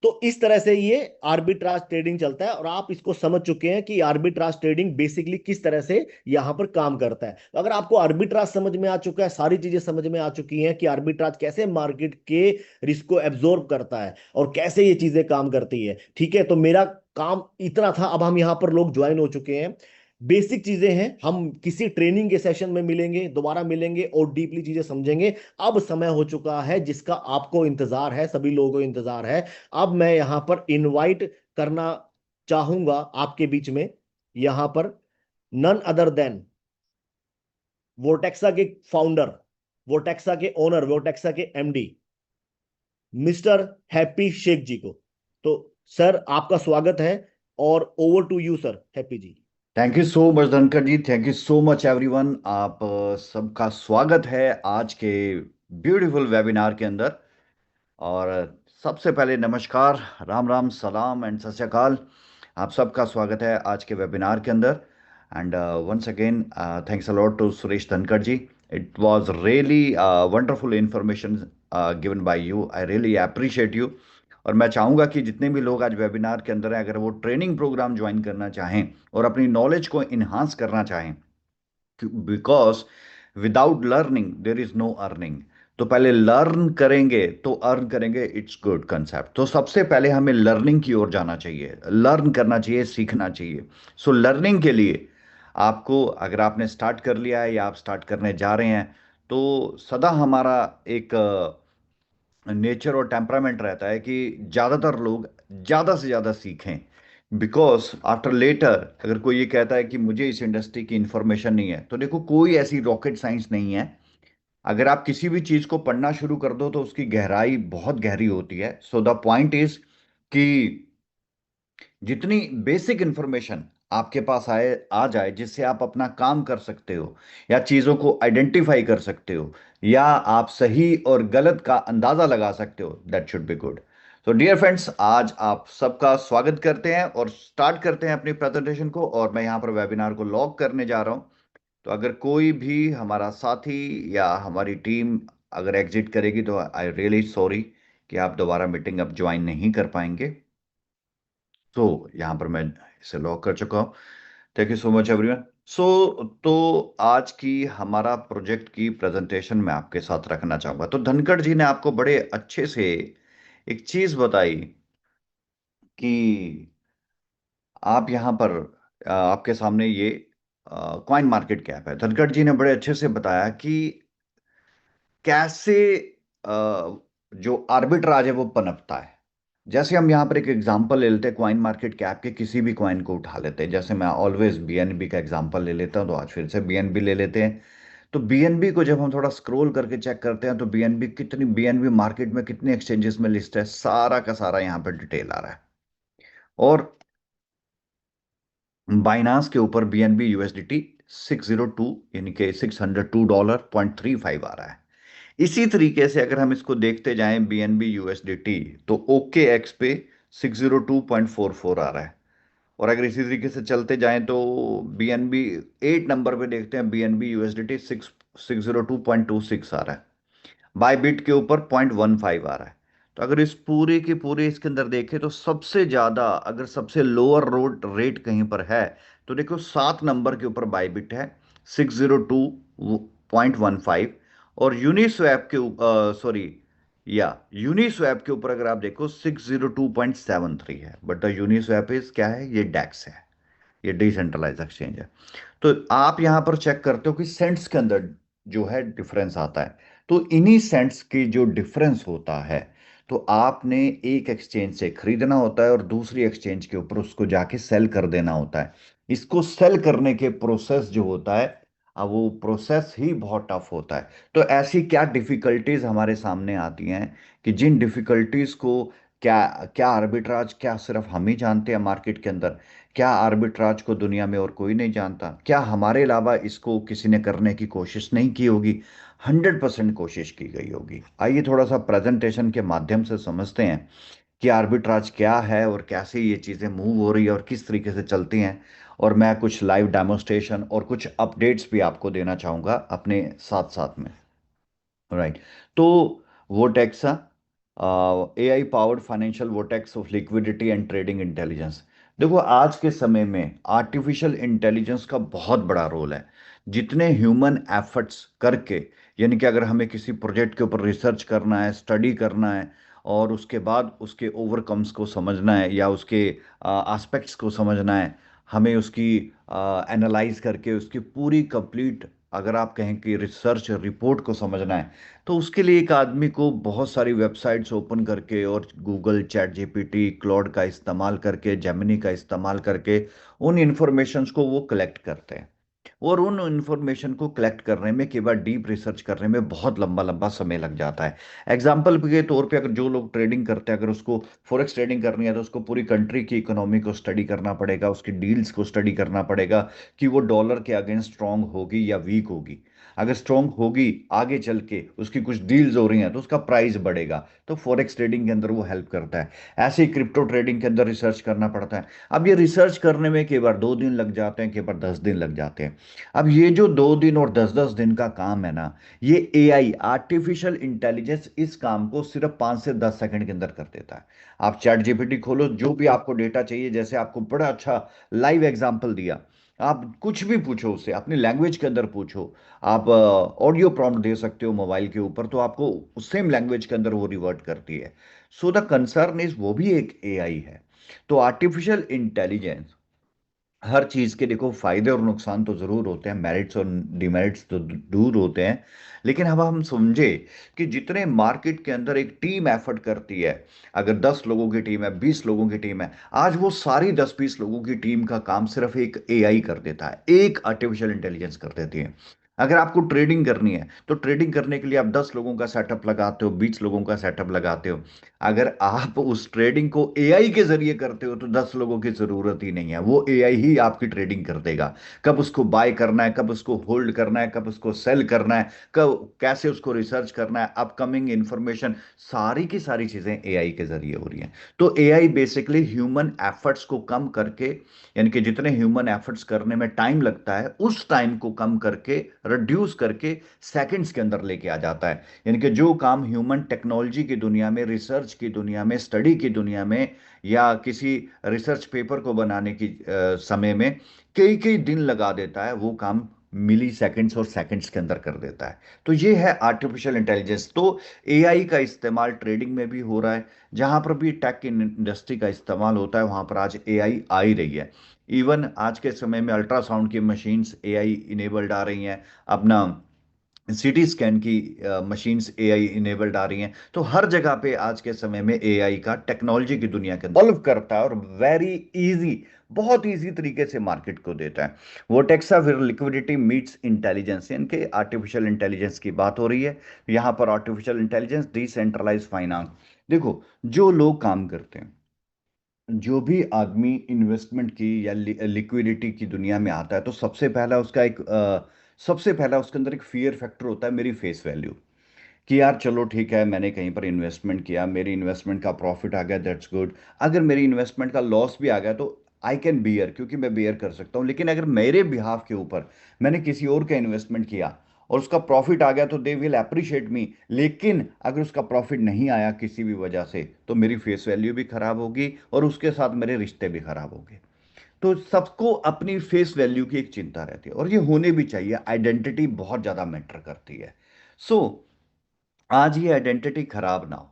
तो इस तरह से ये आर्बिट्राज ट्रेडिंग चलता है, और आप इसको समझ चुके हैं कि आर्बिट्राज ट्रेडिंग बेसिकली किस तरह से यहां पर काम करता है। तो अगर आपको आर्बिट्राज समझ में आ चुका है, सारी चीजें समझ में आ चुकी हैं कि आर्बिट्राज कैसे मार्केट के रिस्क को एब्जॉर्ब करता है और कैसे ये चीजें काम करती है, ठीक है, तो मेरा काम इतना था। अब हम यहां पर लोग ज्वाइन हो चुके हैं। बेसिक चीजें हैं, हम किसी ट्रेनिंग के सेशन में मिलेंगे, दोबारा मिलेंगे और डीपली चीजें समझेंगे। अब समय हो चुका है जिसका आपको इंतजार है, सभी लोगों को इंतजार है। अब मैं यहां पर इनवाइट करना चाहूंगा आपके बीच में, यहां पर नन अदर देन वोटेक्सा के फाउंडर, वोटेक्सा के ओनर, वोटेक्सा के एमडी मिस्टर हैप्पी शेख जी को। तो सर आपका स्वागत है, और over to you sir Happy ji. Thank you so much Dhankar ji. Thank you so much everyone. आप सबका स्वागत है आज के ब्यूटीफुल वेबिनार के अंदर। और सबसे पहले नमस्कार, राम राम, सलाम एंड सत श्री अकाल। आप सबका स्वागत है आज के वेबिनार के अंदर। And once again thanks a lot to Suresh Dhankar ji. It was really wonderful information given by you. I really appreciate you. और मैं चाहूँगा कि जितने भी लोग आज वेबिनार के अंदर हैं, अगर वो ट्रेनिंग प्रोग्राम ज्वाइन करना चाहें और अपनी नॉलेज को इन्हांस करना चाहें, because without learning there is no earning. तो पहले लर्न करेंगे तो अर्न करेंगे। It's good concept. तो सबसे पहले हमें लर्निंग की ओर जाना चाहिए, लर्न करना चाहिए, सीखना चाहिए। सो लर्निंग के लिए आपको, अगर आपने स्टार्ट कर लिया है या आप स्टार्ट करने जा रहे हैं, तो सदा हमारा एक नेचर और टेम्परामेंट रहता है कि ज़्यादातर लोग ज़्यादा से ज़्यादा सीखें। बिकॉज आफ्टर लेटर अगर कोई ये कहता है कि मुझे इस इंडस्ट्री की इंफॉर्मेशन नहीं है, तो देखो कोई ऐसी रॉकेट साइंस नहीं है। अगर आप किसी भी चीज़ को पढ़ना शुरू कर दो तो उसकी गहराई बहुत गहरी होती है। सो द पॉइंट इज कि जितनी बेसिक इंफॉर्मेशन आपके पास आए आ जाए, जिससे आप अपना काम कर सकते हो या चीज़ों को आइडेंटिफाई कर सकते हो या आप सही और गलत का अंदाज़ा लगा सकते हो, दैट शुड बी गुड। तो डियर फ्रेंड्स, आज आप सबका स्वागत करते हैं और स्टार्ट करते हैं अपनी प्रेजेंटेशन को। और मैं यहाँ पर वेबिनार को लॉग करने जा रहा हूँ। तो अगर कोई भी हमारा साथी या हमारी टीम अगर एग्जिट करेगी तो आई रियली सॉरी कि आप दोबारा मीटिंग अब ज्वाइन नहीं कर पाएंगे। तो यहाँ पर मैं इसे लॉक कर चुका हूँ। Thank you so much everyone. So तो आज की हमारा प्रोजेक्ट की प्रेजेंटेशन मैं आपके साथ रखना चाहूंगा। तो धनखड़ जी ने आपको बड़े अच्छे से एक चीज बताई कि आप यहाँ पर आपके सामने ये कॉइन मार्केट कैप है। धनखड़ जी ने बड़े अच्छे से बताया कि कैसे जो आर्बिट्राज है वो पनपता है। जैसे हम यहाँ पर एक एग्जांपल ले लेते हैं कॉइन मार्केट कैप के, किसी भी कॉइन को उठा लेते हैं। जैसे मैं ऑलवेज बीएनबी का एग्जांपल ले लेता हूँ, तो आज फिर से बीएनबी ले लेते हैं। तो बीएनबी को जब हम थोड़ा स्क्रॉल करके चेक करते हैं, तो बीएनबी मार्केट में कितने एक्सचेंजेस में लिस्ट है, सारा का सारा यहाँ पर डिटेल आ रहा है। और बाइनांस के ऊपर बीएनबी यूएसडीटी 602 यानी कि $602.35 आ रहा है। इसी तरीके से अगर हम इसको देखते जाएं बीएनबी यूएसडीटी, तो ओके एक्स पे 602.44 आ रहा है। और अगर इसी तरीके से चलते जाएं तो बीएनबी 8 नंबर पे देखते हैं, बीएनबी यूएसडीटी 602.26 आ रहा है। बायबिट के ऊपर 0.15 आ रहा है। तो अगर इस पूरे के पूरे इसके अंदर देखें तो सबसे ज्यादा, अगर सबसे लोअर रोड रेट कहीं पर है, तो देखो 7 नंबर के ऊपर बायबिट है 602.15। और यूनिस्वैप के ऊपर, सॉरी, या यूनिस्वैप के ऊपर अगर आप देखो 602.73 है। बट यूनिस्वैप इज क्या है, ये डैक्स है, ये डिसेंट्रलाइज एक्सचेंज है। तो आप यहां पर चेक करते हो कि सेंट्स के अंदर जो है डिफरेंस आता है। तो इन्हीं सेंट्स की जो डिफरेंस होता है, तो आपने एक एक्सचेंज से खरीदना होता है और दूसरी एक्सचेंज के ऊपर उसको जाके सेल कर देना होता है। इसको सेल करने के प्रोसेस जो होता है, अब वो प्रोसेस ही बहुत टफ होता है। तो ऐसी क्या डिफिकल्टीज हमारे सामने आती हैं कि जिन डिफिकल्टीज को, क्या क्या आर्बिट्राज क्या सिर्फ हम ही जानते हैं मार्केट के अंदर? क्या आर्बिट्राज को दुनिया में और कोई नहीं जानता? क्या हमारे अलावा इसको किसी ने करने की कोशिश नहीं की होगी? 100% कोशिश की गई होगी। आइए थोड़ा सा प्रेजेंटेशन के माध्यम से समझते हैं कि आर्बिट्राज क्या है और कैसे ये चीज़ें मूव हो रही है और किस तरीके से चलती हैं। और मैं कुछ लाइव डेमोस्ट्रेशन और कुछ अपडेट्स भी आपको देना चाहूँगा अपने साथ साथ में। राइट। तो Votexa, AI powered financial vortex of liquidity and trading intelligence. देखो, आज के समय में आर्टिफिशियल इंटेलिजेंस का बहुत बड़ा रोल है। जितने ह्यूमन एफर्ट्स करके, यानी कि अगर हमें किसी प्रोजेक्ट के ऊपर रिसर्च करना है, स्टडी करना है, और उसके बाद उसके ओवरकम्स को समझना है या उसके एस्पेक्ट्स को समझना है, हमें उसकी एनालाइज करके उसकी पूरी कंप्लीट, अगर आप कहें कि रिसर्च रिपोर्ट को समझना है, तो उसके लिए एक आदमी को बहुत सारी वेबसाइट्स ओपन करके और गूगल, चैट जीपीटी, क्लॉड का इस्तेमाल करके, जेमिनी का इस्तेमाल करके उन इंफॉर्मेशंस को वो कलेक्ट करते हैं। और उन इंफॉर्मेशन को कलेक्ट करने में, कई बार डीप रिसर्च करने में बहुत लंबा लंबा समय लग जाता है। एग्जाम्पल के तौर पे, अगर जो लोग ट्रेडिंग करते हैं, अगर उसको फॉरेक्स ट्रेडिंग करनी है, तो उसको पूरी कंट्री की इकोनॉमी को स्टडी करना पड़ेगा, उसकी डील्स को स्टडी करना पड़ेगा कि वो डॉलर के अगेंस्ट स्ट्रांग होगी या वीक होगी। अगर स्ट्रांग होगी, आगे चल के उसकी कुछ डील्स हो रही हैं, तो उसका प्राइस बढ़ेगा। तो फॉरेक्स ट्रेडिंग के अंदर वो हेल्प करता है। ऐसे ही क्रिप्टो ट्रेडिंग के अंदर रिसर्च करना पड़ता है। अब ये रिसर्च करने में कई बार 2 दिन लग जाते हैं, कई बार 10 दिन लग जाते हैं। अब ये जो 2 दिन और 10-10 दिन का काम है ना, ये एआई, आर्टिफिशियल इंटेलिजेंस, इस काम को सिर्फ 5 से 10 सेकंड के अंदर कर देता है। आप चैट जीपीटी खोलो, जो भी आपको डेटा चाहिए, जैसे आपको बड़ा अच्छा लाइव एग्जांपल दिया, आप कुछ भी पूछो उससे, अपनी लैंग्वेज के अंदर पूछो। आप ऑडियो प्रॉम्प्ट दे सकते हो मोबाइल के ऊपर, तो आपको सेम लैंग्वेज के अंदर वो रिवर्ट करती है। सो द कंसर्न इज, वो भी एक एआई है। तो आर्टिफिशियल इंटेलिजेंस, हर चीज के देखो फायदे और नुकसान तो जरूर होते हैं, मेरिट्स और डिमेरिट्स तो दूर होते हैं। लेकिन अब हम समझे कि जितने मार्केट के अंदर एक टीम एफर्ट करती है, अगर 10 लोगों की टीम है, 20 लोगों की टीम है, आज वो सारी 10-20 लोगों की टीम का काम सिर्फ एक एआई कर देता है, एक आर्टिफिशियल इंटेलिजेंस कर देती है। अगर आपको ट्रेडिंग करनी है, तो ट्रेडिंग करने के लिए आप 10 लोगों का सेटअप लगाते हो, 20 लोगों का सेटअप लगाते हो। अगर आप उस ट्रेडिंग को एआई के जरिए करते हो, तो 10 लोगों की जरूरत ही नहीं है, वो एआई ही आपकी ट्रेडिंग कर देगा। कब उसको बाय करना है, कब उसको होल्ड करना है, कब उसको सेल करना है, कब कैसे उसको रिसर्च करना है, अपकमिंग इंफॉर्मेशन, सारी की सारी चीजें एआई के जरिए हो रही हैं। तो एआई बेसिकली ह्यूमन एफर्ट्स को कम करके, यानी कि जितने ह्यूमन एफर्ट्स करने में टाइम लगता है, उस टाइम को कम करके, रिड्यूस करके सेकंड्स के अंदर लेके आ जाता है। यानी कि जो काम ह्यूमन टेक्नोलॉजी की दुनिया में, रिसर्च की दुनिया में, स्टडी की दुनिया में, या किसी रिसर्च पेपर को बनाने की समय में कई कई दिन लगा देता है, वो काम मिली सेकंड्स और सेकंड्स के अंदर कर देता है। तो ये है आर्टिफिशियल इंटेलिजेंस। तो एआई का इस्तेमाल ट्रेडिंग में भी हो रहा है। जहां पर भी टेक इंडस्ट्री का इस्तेमाल होता है, वहां पर आज एआई आ ही रही है। इवन आज के समय में अल्ट्रासाउंड की मशीन्स एआई इनेबल्ड आ रही हैं। अपना सिटी स्कैन की मशीन्स एआई इनेबल्ड आ रही हैं। तो हर जगह पे आज के समय में एआई का टेक्नोलॉजी की दुनिया के सॉल्व करता है, और वेरी इजी, बहुत इजी तरीके से मार्केट को देता है। वो टेक्सा फिर लिक्विडिटी मीट्स इंटेलिजेंस, इनके आर्टिफिशियल इंटेलिजेंस की बात हो रही है। यहाँ पर आर्टिफिशियल इंटेलिजेंस, डिसेंट्रलाइज फाइनेंस। देखो, जो लोग काम करते हैं, जो भी आदमी इन्वेस्टमेंट की या लिक्विडिटी की दुनिया में आता है, तो सबसे पहला उसके अंदर एक फियर फैक्टर होता है, मेरी फेस वैल्यू। कि यार चलो ठीक है, मैंने कहीं पर इन्वेस्टमेंट किया, मेरी इन्वेस्टमेंट का प्रॉफिट आ गया, दैट्स गुड। अगर मेरी इन्वेस्टमेंट का लॉस भी आ गया, तो आई कैन बियर, क्योंकि मैं बियर कर सकता हूँ। लेकिन अगर मेरे बिहाफ के ऊपर मैंने किसी और का इन्वेस्टमेंट किया और उसका प्रॉफिट आ गया, तो दे विल अप्रिशिएट मी। लेकिन अगर उसका प्रॉफिट नहीं आया किसी भी वजह से, तो मेरी फेस वैल्यू भी खराब होगी और उसके साथ मेरे रिश्ते भी खराब होंगे। तो सबको अपनी फेस वैल्यू की एक चिंता रहती है, और ये होने भी चाहिए। आइडेंटिटी बहुत ज्यादा मैटर करती है। सो आज ये आइडेंटिटी खराब ना हो,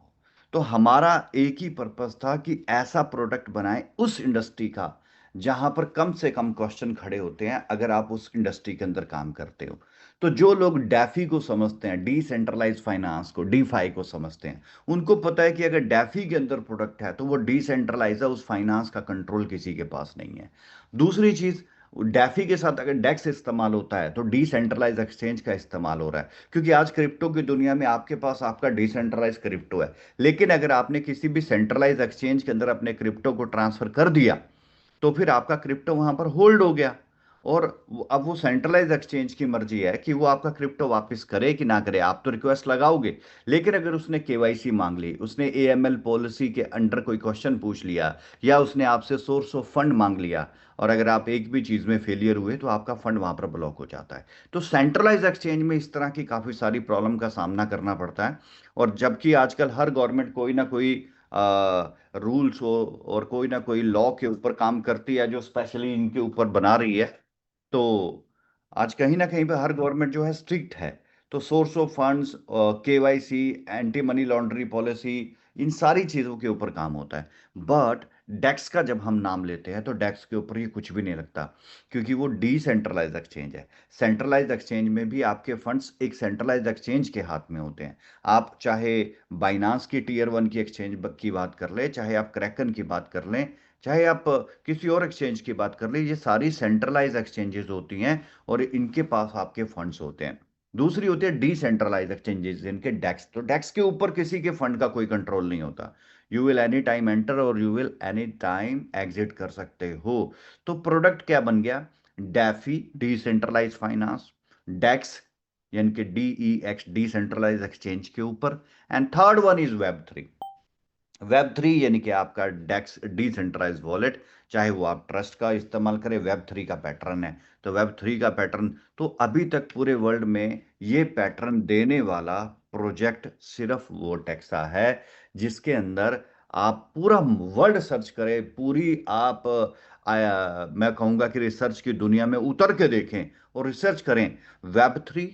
तो हमारा एक ही पर्पस था कि ऐसा प्रोडक्ट बनाएं उस इंडस्ट्री का जहां पर कम से कम क्वेश्चन खड़े होते हैं, अगर आप उस इंडस्ट्री के अंदर काम करते हो। तो जो लोग डैफी को समझते हैं, डिसेंट्रलाइज फाइनेंस को, डीफाई को समझते हैं, उनको पता है कि अगर डैफी के अंदर प्रोडक्ट है, तो वो डिसेंट्रलाइज है, उस फाइनेंस का कंट्रोल किसी के पास नहीं है। दूसरी चीज, डैफी के साथ अगर डेक्स इस्तेमाल होता है तो डिसेंट्रलाइज एक्सचेंज का इस्तेमाल हो रहा है, क्योंकि आज क्रिप्टो की दुनिया में आपके पास आपका डिसेंट्रलाइज क्रिप्टो है। लेकिन अगर आपने किसी भी सेंट्रलाइज एक्सचेंज के अंदर अपने क्रिप्टो को ट्रांसफर कर दिया तो फिर आपका क्रिप्टो वहां पर होल्ड हो गया। और अब वो सेंट्रलाइज एक्सचेंज की मर्जी है कि वो आपका क्रिप्टो वापस करे कि ना करे। आप तो रिक्वेस्ट लगाओगे, लेकिन अगर उसने केवाईसी मांग ली, उसने एएमएल पॉलिसी के अंडर कोई क्वेश्चन पूछ लिया, या उसने आपसे सोर्स ऑफ फंड मांग लिया, और अगर आप एक भी चीज में फेलियर हुए तो आपका फंड वहां पर ब्लॉक हो जाता है। तो सेंट्रलाइज एक्सचेंज में इस तरह की काफी सारी प्रॉब्लम का सामना करना पड़ता है। और जबकि आजकल हर गवर्नमेंट कोई ना कोई रूल्स हो और कोई ना कोई लॉ के ऊपर काम करती है जो स्पेशली इनके ऊपर बना रही है, तो आज कहीं ना कहीं पे हर गवर्नमेंट जो है स्ट्रिक्ट है। तो source of funds, KYC, anti money laundry policy, इन सारी चीजों के ऊपर काम होता है। बट डेक्स का जब हम नाम लेते हैं तो डेक्स के ऊपर ये कुछ भी नहीं लगता, क्योंकि वो डिसेंट्रलाइज एक्सचेंज है। सेंट्रलाइज एक्सचेंज में भी आपके फंड्स एक सेंट्रलाइज एक्सचेंज के हाथ में होते हैं। आप चाहे बाइनांस की टीयर 1 की एक्सचेंज की बात कर ले, चाहे आप क्रैकन की बात कर लें, चाहे आप किसी और एक्सचेंज की बात कर ले, ये सारी सेंट्रलाइज एक्सचेंजेस होती हैं और इनके पास आपके फंड्स होते हैं। दूसरी होती है डिसेंट्रलाइज एक्सचेंजेस, जिनके डेक्स, तो डेक्स के ऊपर किसी के फंड का कोई कंट्रोल नहीं होता। You will any time enter और you will any time exit कर सकते हो। तो प्रोडक्ट क्या बन गया? Daffy, decentralise finance. डेक्स यानी कि DEX, डिसेंट्रलाइज एक्सचेंज के ऊपर। And third one is web 3। Web 3 यानी कि आपका डेक्स डिसेंट्रलाइज वॉलेट, चाहे वो आप ट्रस्ट का इस्तेमाल करें, वेब 3 का पैटर्न है। तो वेब 3 का पैटर्न, तो अभी तक पूरे वर्ल्ड में ये पैटर्न देने वाला प्रोजेक्ट सिर्फ वोटेक्सा है, जिसके अंदर आप पूरा वर्ल्ड सर्च करें, पूरी आप मैं कहूंगा कि रिसर्च की दुनिया में उतर के देखें और रिसर्च करें। Web 3,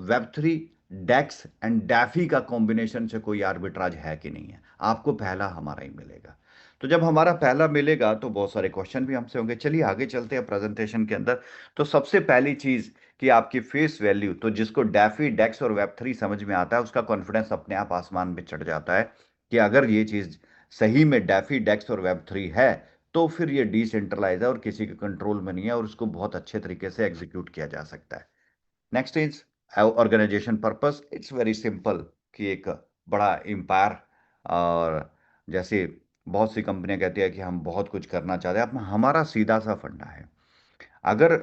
web 3, DEX and DeFi का कॉम्बिनेशन से कोई आर्बिट्राज है कि नहीं है? आपको पहला हमारा ही मिलेगा। तो जब हमारा पहला मिलेगा तो बहुत सारे क्वेश्चन भी हमसे होंगे। चलिए आगे चलते हैं प्रेजेंटेशन के अंदर। तो सबसे पहली चीज कि आपकी फेस वैल्यू, तो जिसको डैफी, डेक्स और वेब 3 समझ में आता है, उसका कॉन्फिडेंस अपने आप आसमान में चढ़ जाता है कि अगर ये चीज सही में डैफी, डेक्स और वेब 3 है, तो फिर ये डिसेंट्रलाइज है और किसी के कंट्रोल में नहीं है और उसको बहुत अच्छे तरीके से एग्जीक्यूट किया जा सकता है। Next is organisation purpose. It's very simple कि एक बड़ा एम्पायर, और जैसे बहुत सी कंपनियां कहती है कि हम बहुत कुछ करना चाहते हैं, अपना हमारा सीधा सा फंडा है। अगर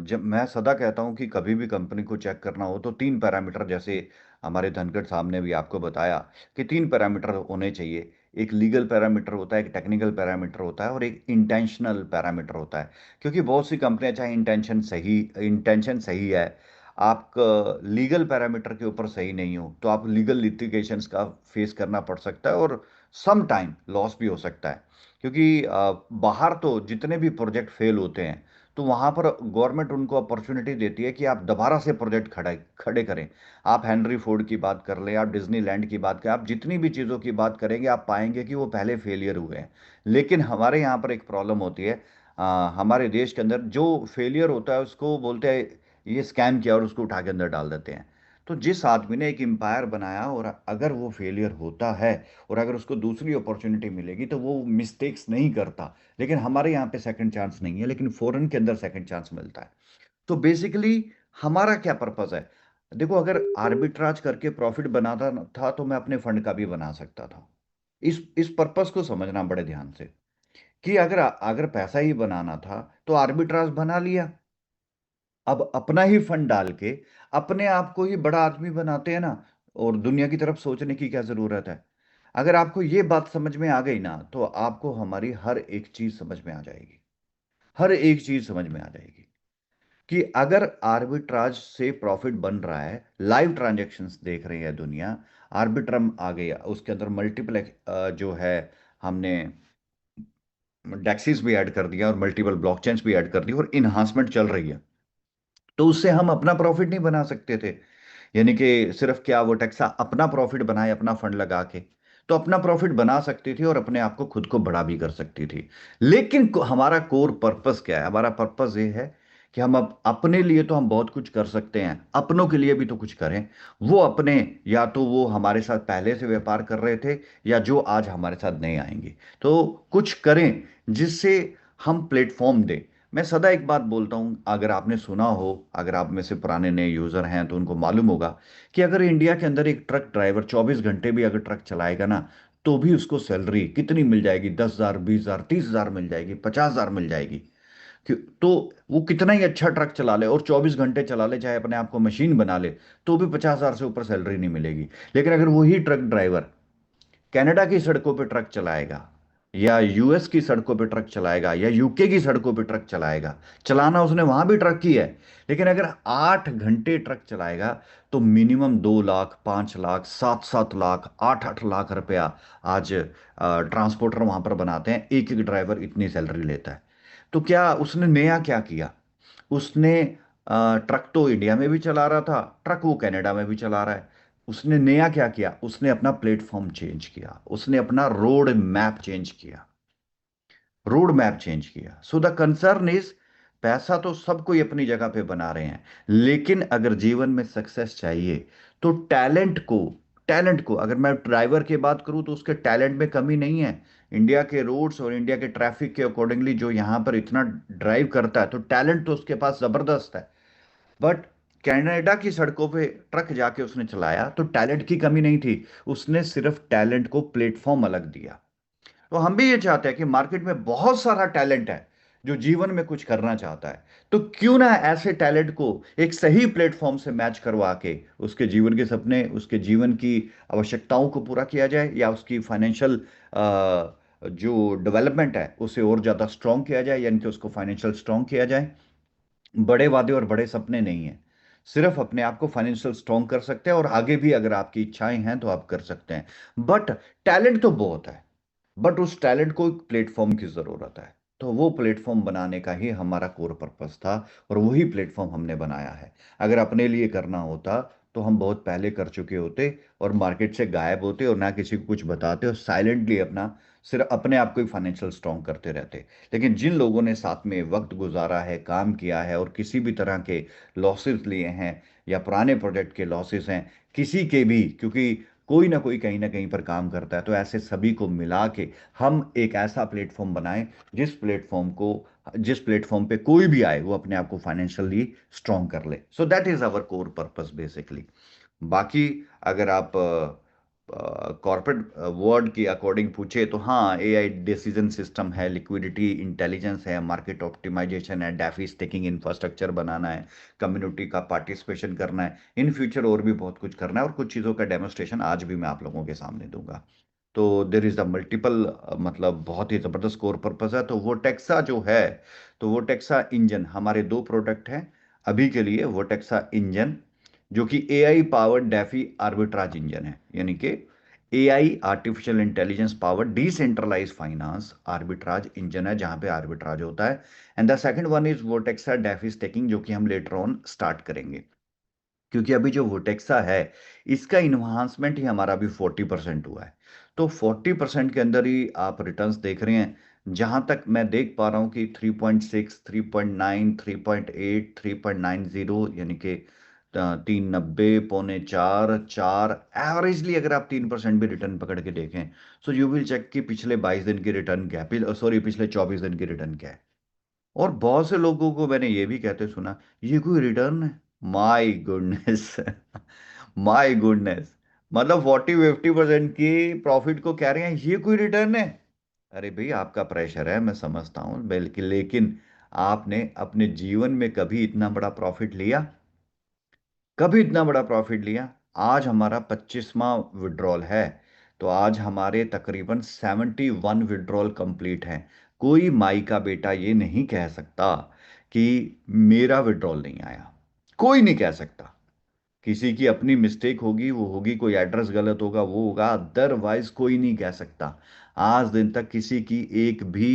जब मैं सदा कहता हूं कि कभी भी कंपनी को चेक करना हो तो 3 पैरामीटर, जैसे हमारे धनखड़ साहब ने भी आपको बताया कि 3 पैरामीटर होने चाहिए। एक लीगल पैरामीटर होता है, एक टेक्निकल पैरामीटर होता है और एक इंटेंशनल पैरामीटर होता है। क्योंकि बहुत सी कंपनियां, चाहे इंटेंशन सही है, आप लीगल पैरामीटर के ऊपर सही नहीं हो तो आप लीगल लिटिगेशंस का फेस करना पड़ सकता है और सम टाइम लॉस भी हो सकता है। क्योंकि बाहर तो जितने भी प्रोजेक्ट फेल होते हैं तो वहां पर गवर्नमेंट उनको अपॉर्चुनिटी देती है कि आप दोबारा से प्रोजेक्ट खड़े खड़े करें। आप हेनरी फोर्ड की बात कर लें, आप डिज्नीलैंड की बात करें, आप जितनी भी चीज़ों की बात करेंगे आप पाएंगे कि वो पहले फेलियर हुए हैं। लेकिन हमारे यहाँ पर एक प्रॉब्लम होती है, हमारे देश के अंदर जो फेलियर होता है उसको बोलते हैं ये स्कैम किया और उसको उठा के अंदर डाल देते हैं। तो जिस आदमी ने एक एम्पायर बनाया और अगर वो फेलियर होता है और अगर उसको दूसरी अपॉर्चुनिटी मिलेगी तो वो मिस्टेक्स नहीं करता। लेकिन हमारे यहाँ पे सेकंड चांस नहीं है, लेकिन फॉरेन के अंदर सेकंड चांस मिलता है। तो बेसिकली हमारा क्या पर्पस है? देखो, अगर आर्बिट्राज करके प्रॉफिट बनाता था तो मैं अपने फंड का भी बना सकता था। इस पर्पस को समझना बड़े ध्यान से, कि अगर अगर पैसा ही बनाना था तो आर्बिट्राज बना लिया। अब अपना ही फंड डाल के अपने आप को ही बड़ा आदमी बनाते हैं ना, और दुनिया की तरफ सोचने की क्या जरूरत है? अगर आपको ये बात समझ में आ गई ना तो आपको हमारी हर एक चीज समझ में आ जाएगी। हर एक चीज समझ में आ जाएगी कि अगर आर्बिट्राज से प्रॉफिट बन रहा है, लाइव ट्रांजैक्शंस देख रही है दुनिया, आर्बिट्रम आ गया, उसके अंदर मल्टीपल जो है, हमने डेक्सिस भी ऐड कर दिया और मल्टीपल ब्लॉकचेन्स भी ऐड कर दी और इन्हांसमेंट चल रही है, तो उससे हम अपना प्रॉफिट नहीं बना सकते थे? यानी कि सिर्फ क्या वो टेक्सा अपना प्रॉफिट बनाए अपना फंड लगा के? तो अपना प्रॉफिट बना सकती थी और अपने आप को खुद को बड़ा भी कर सकती थी। लेकिन हमारा कोर पर्पस क्या है? हमारा पर्पस ये है कि हम अब अपने लिए तो हम बहुत कुछ कर सकते हैं, अपनों के लिए भी तो कुछ करें। वो अपने, या तो वो हमारे साथ पहले से व्यापार कर रहे थे, या जो आज हमारे साथ नहीं आएंगे, तो कुछ करें जिससे हम प्लेटफॉर्म दें। मैं सदा एक बात बोलता हूं, अगर आपने सुना हो, अगर आप में से पुराने नए यूजर हैं तो उनको मालूम होगा कि अगर इंडिया के अंदर एक ट्रक ड्राइवर 24 घंटे भी अगर ट्रक चलाएगा ना, तो भी उसको सैलरी कितनी मिल जाएगी? 10,000, 20,000, 30,000 मिल जाएगी, 50,000 मिल जाएगी। तो वो कितना ही अच्छा ट्रक चला ले और 24 घंटे चला ले, चाहे अपने आप को मशीन बना ले, तो भी 50,000 से ऊपर सैलरी नहीं मिलेगी। लेकिन अगर वही ट्रक ड्राइवर कनाडा की सड़कों पे ट्रक चलाएगा, या यूएस की सड़कों पे ट्रक चलाएगा, या यूके की सड़कों पे ट्रक चलाएगा, चलाना उसने वहां भी ट्रक की है, लेकिन अगर 8 घंटे ट्रक चलाएगा, तो मिनिमम 2 लाख, 5 लाख, 7-7 लाख, 8-8 लाख रुपया आज ट्रांसपोर्टर वहां पर बनाते हैं। एक एक ड्राइवर इतनी सैलरी लेता है। तो क्या उसने नया क्या किया? उसने ट्रक तो इंडिया में भी चला रहा था, ट्रक वो कनाडा में भी चला रहा है। उसने नया क्या किया? उसने अपना प्लेटफॉर्म चेंज किया, उसने अपना रोड मैप चेंज किया, रोड मैप चेंज किया। सो द कंसर्न इज, पैसा तो सब कोई अपनी जगह पे बना रहे हैं, लेकिन अगर जीवन में सक्सेस चाहिए, तो टैलेंट को अगर मैं ड्राइवर की बात करूं, तो उसके टैलेंट में कमी नहीं है। इंडिया के रोड्स और इंडिया के ट्रैफिक के अकॉर्डिंगली जो यहां पर इतना ड्राइव करता है, तो टैलेंट तो उसके पास जबरदस्त है। बट कनाडा की सड़कों पे ट्रक जाके उसने चलाया, तो टैलेंट की कमी नहीं थी, उसने सिर्फ टैलेंट को प्लेटफॉर्म अलग दिया। तो हम भी ये चाहते हैं कि मार्केट में बहुत सारा टैलेंट है जो जीवन में कुछ करना चाहता है, तो क्यों ना ऐसे टैलेंट को एक सही प्लेटफॉर्म से मैच करवा के उसके जीवन के सपने, उसके जीवन की आवश्यकताओं को पूरा किया जाए, या उसकी फाइनेंशियल जो डेवलपमेंट है उसे और ज़्यादा स्ट्रॉन्ग किया जाए, यानी कि उसको फाइनेंशियल स्ट्रॉन्ग किया जाए। बड़े वादे और बड़े सपने नहीं है, सिर्फ अपने आप को फाइनेंशियल स्ट्रॉन्ग कर सकते हैं, और आगे भी अगर आपकी इच्छाएं हैं तो आप कर सकते हैं। बट टैलेंट तो बहुत है, बट उस टैलेंट को एक प्लेटफॉर्म की जरूरत है। तो वो प्लेटफॉर्म बनाने का ही हमारा कोर पर्पस था, और वही प्लेटफॉर्म हमने बनाया है। अगर अपने लिए करना होता, तो हम बहुत पहले कर चुके होते, और मार्केट से गायब होते, और ना किसी को कुछ बताते, और साइलेंटली अपना सिर्फ अपने आप को ही फाइनेंशियल स्ट्रॉन्ग करते रहते। लेकिन जिन लोगों ने साथ में वक्त गुजारा है, काम किया है, और किसी भी तरह के लॉसेस लिए हैं, या पुराने प्रोजेक्ट के लॉसेस हैं, किसी के भी, क्योंकि कोई ना कोई कहीं ना कहीं पर काम करता है, तो ऐसे सभी को मिला के हम एक ऐसा प्लेटफॉर्म बनाएं, जिस प्लेटफॉर्म पे कोई भी आए वो अपने आप को फाइनेंशियली स्ट्रांग कर ले। So that is our core purpose basically. बाकी अगर आप कॉर्पोरेट वर्ल्ड की अकॉर्डिंग पूछे, तो हाँ, एआई डिसीजन सिस्टम है, लिक्विडिटी इंटेलिजेंस है, मार्केट ऑप्टिमाइजेशन है, डैफी स्टेकिंग इंफ्रास्ट्रक्चर बनाना है, कम्युनिटी का पार्टिसिपेशन करना है। इन फ्यूचर और भी बहुत कुछ करना है, और कुछ चीज़ों का डेमोस्ट्रेशन आज भी मैं आप लोगों के सामने दूंगा। तो देर इज द मल्टीपल, मतलब बहुत ही जबरदस्त कोर पर्पस है। तो वो टेक्सा जो है, तो वो टेक्सा इंजन, हमारे दो प्रोडक्ट हैं अभी के लिए। वो टेक्सा इंजन जो कि AI powered DeFi arbitrage engine है, यानी कि AI, artificial intelligence power decentralize finance arbitrage engine है, जहां पे आर्बिट्राज होता है। And the second one is Votexa DeFi staking, जो कि हम लेटर ऑन स्टार्ट करेंगे। क्योंकि अभी जो वोटेक्सा है, इसका इन्हांसमेंट ही हमारा अभी 40% हुआ है। तो 40% के अंदर ही आप रिटर्न्स देख रहे हैं। जहां तक मैं देख पा रहा हूं कि 3.6, 3.9, 3.8, 3.90, यानी कि 3.90, 3.4, 4, एवरेजली अगर आप 3% भी रिटर्न पकड़ के देखें, सो यू विल चेक कि पिछले 22 दिन की रिटर्न क्या है, सॉरी, पिछले 24 दिन की रिटर्न क्या है। और बहुत से लोगों को मैंने ये भी कहते सुना, ये कोई रिटर्न है? माय गुडनेस, माय गुडनेस, मतलब 40-50% की प्रॉफिट को कह रहे हैं ये कोई रिटर्न है? अरे भाई, आपका प्रेशर है, मैं समझता हूं, बल्कि लेकिन आपने अपने जीवन में कभी इतना बड़ा प्रॉफिट लिया? कभी इतना बड़ा प्रॉफिट लिया? आज हमारा 25वां विड्रॉल है, तो आज हमारे तकरीबन 71 विड्रॉल कंप्लीट हैं। कोई माई का बेटा ये नहीं कह सकता कि मेरा विड्रॉल नहीं आया। कोई नहीं कह सकता। किसी की अपनी मिस्टेक होगी, वो होगी, कोई एड्रेस गलत होगा, वो होगा, अदरवाइज कोई नहीं कह सकता। आज दिन तक किसी की एक भी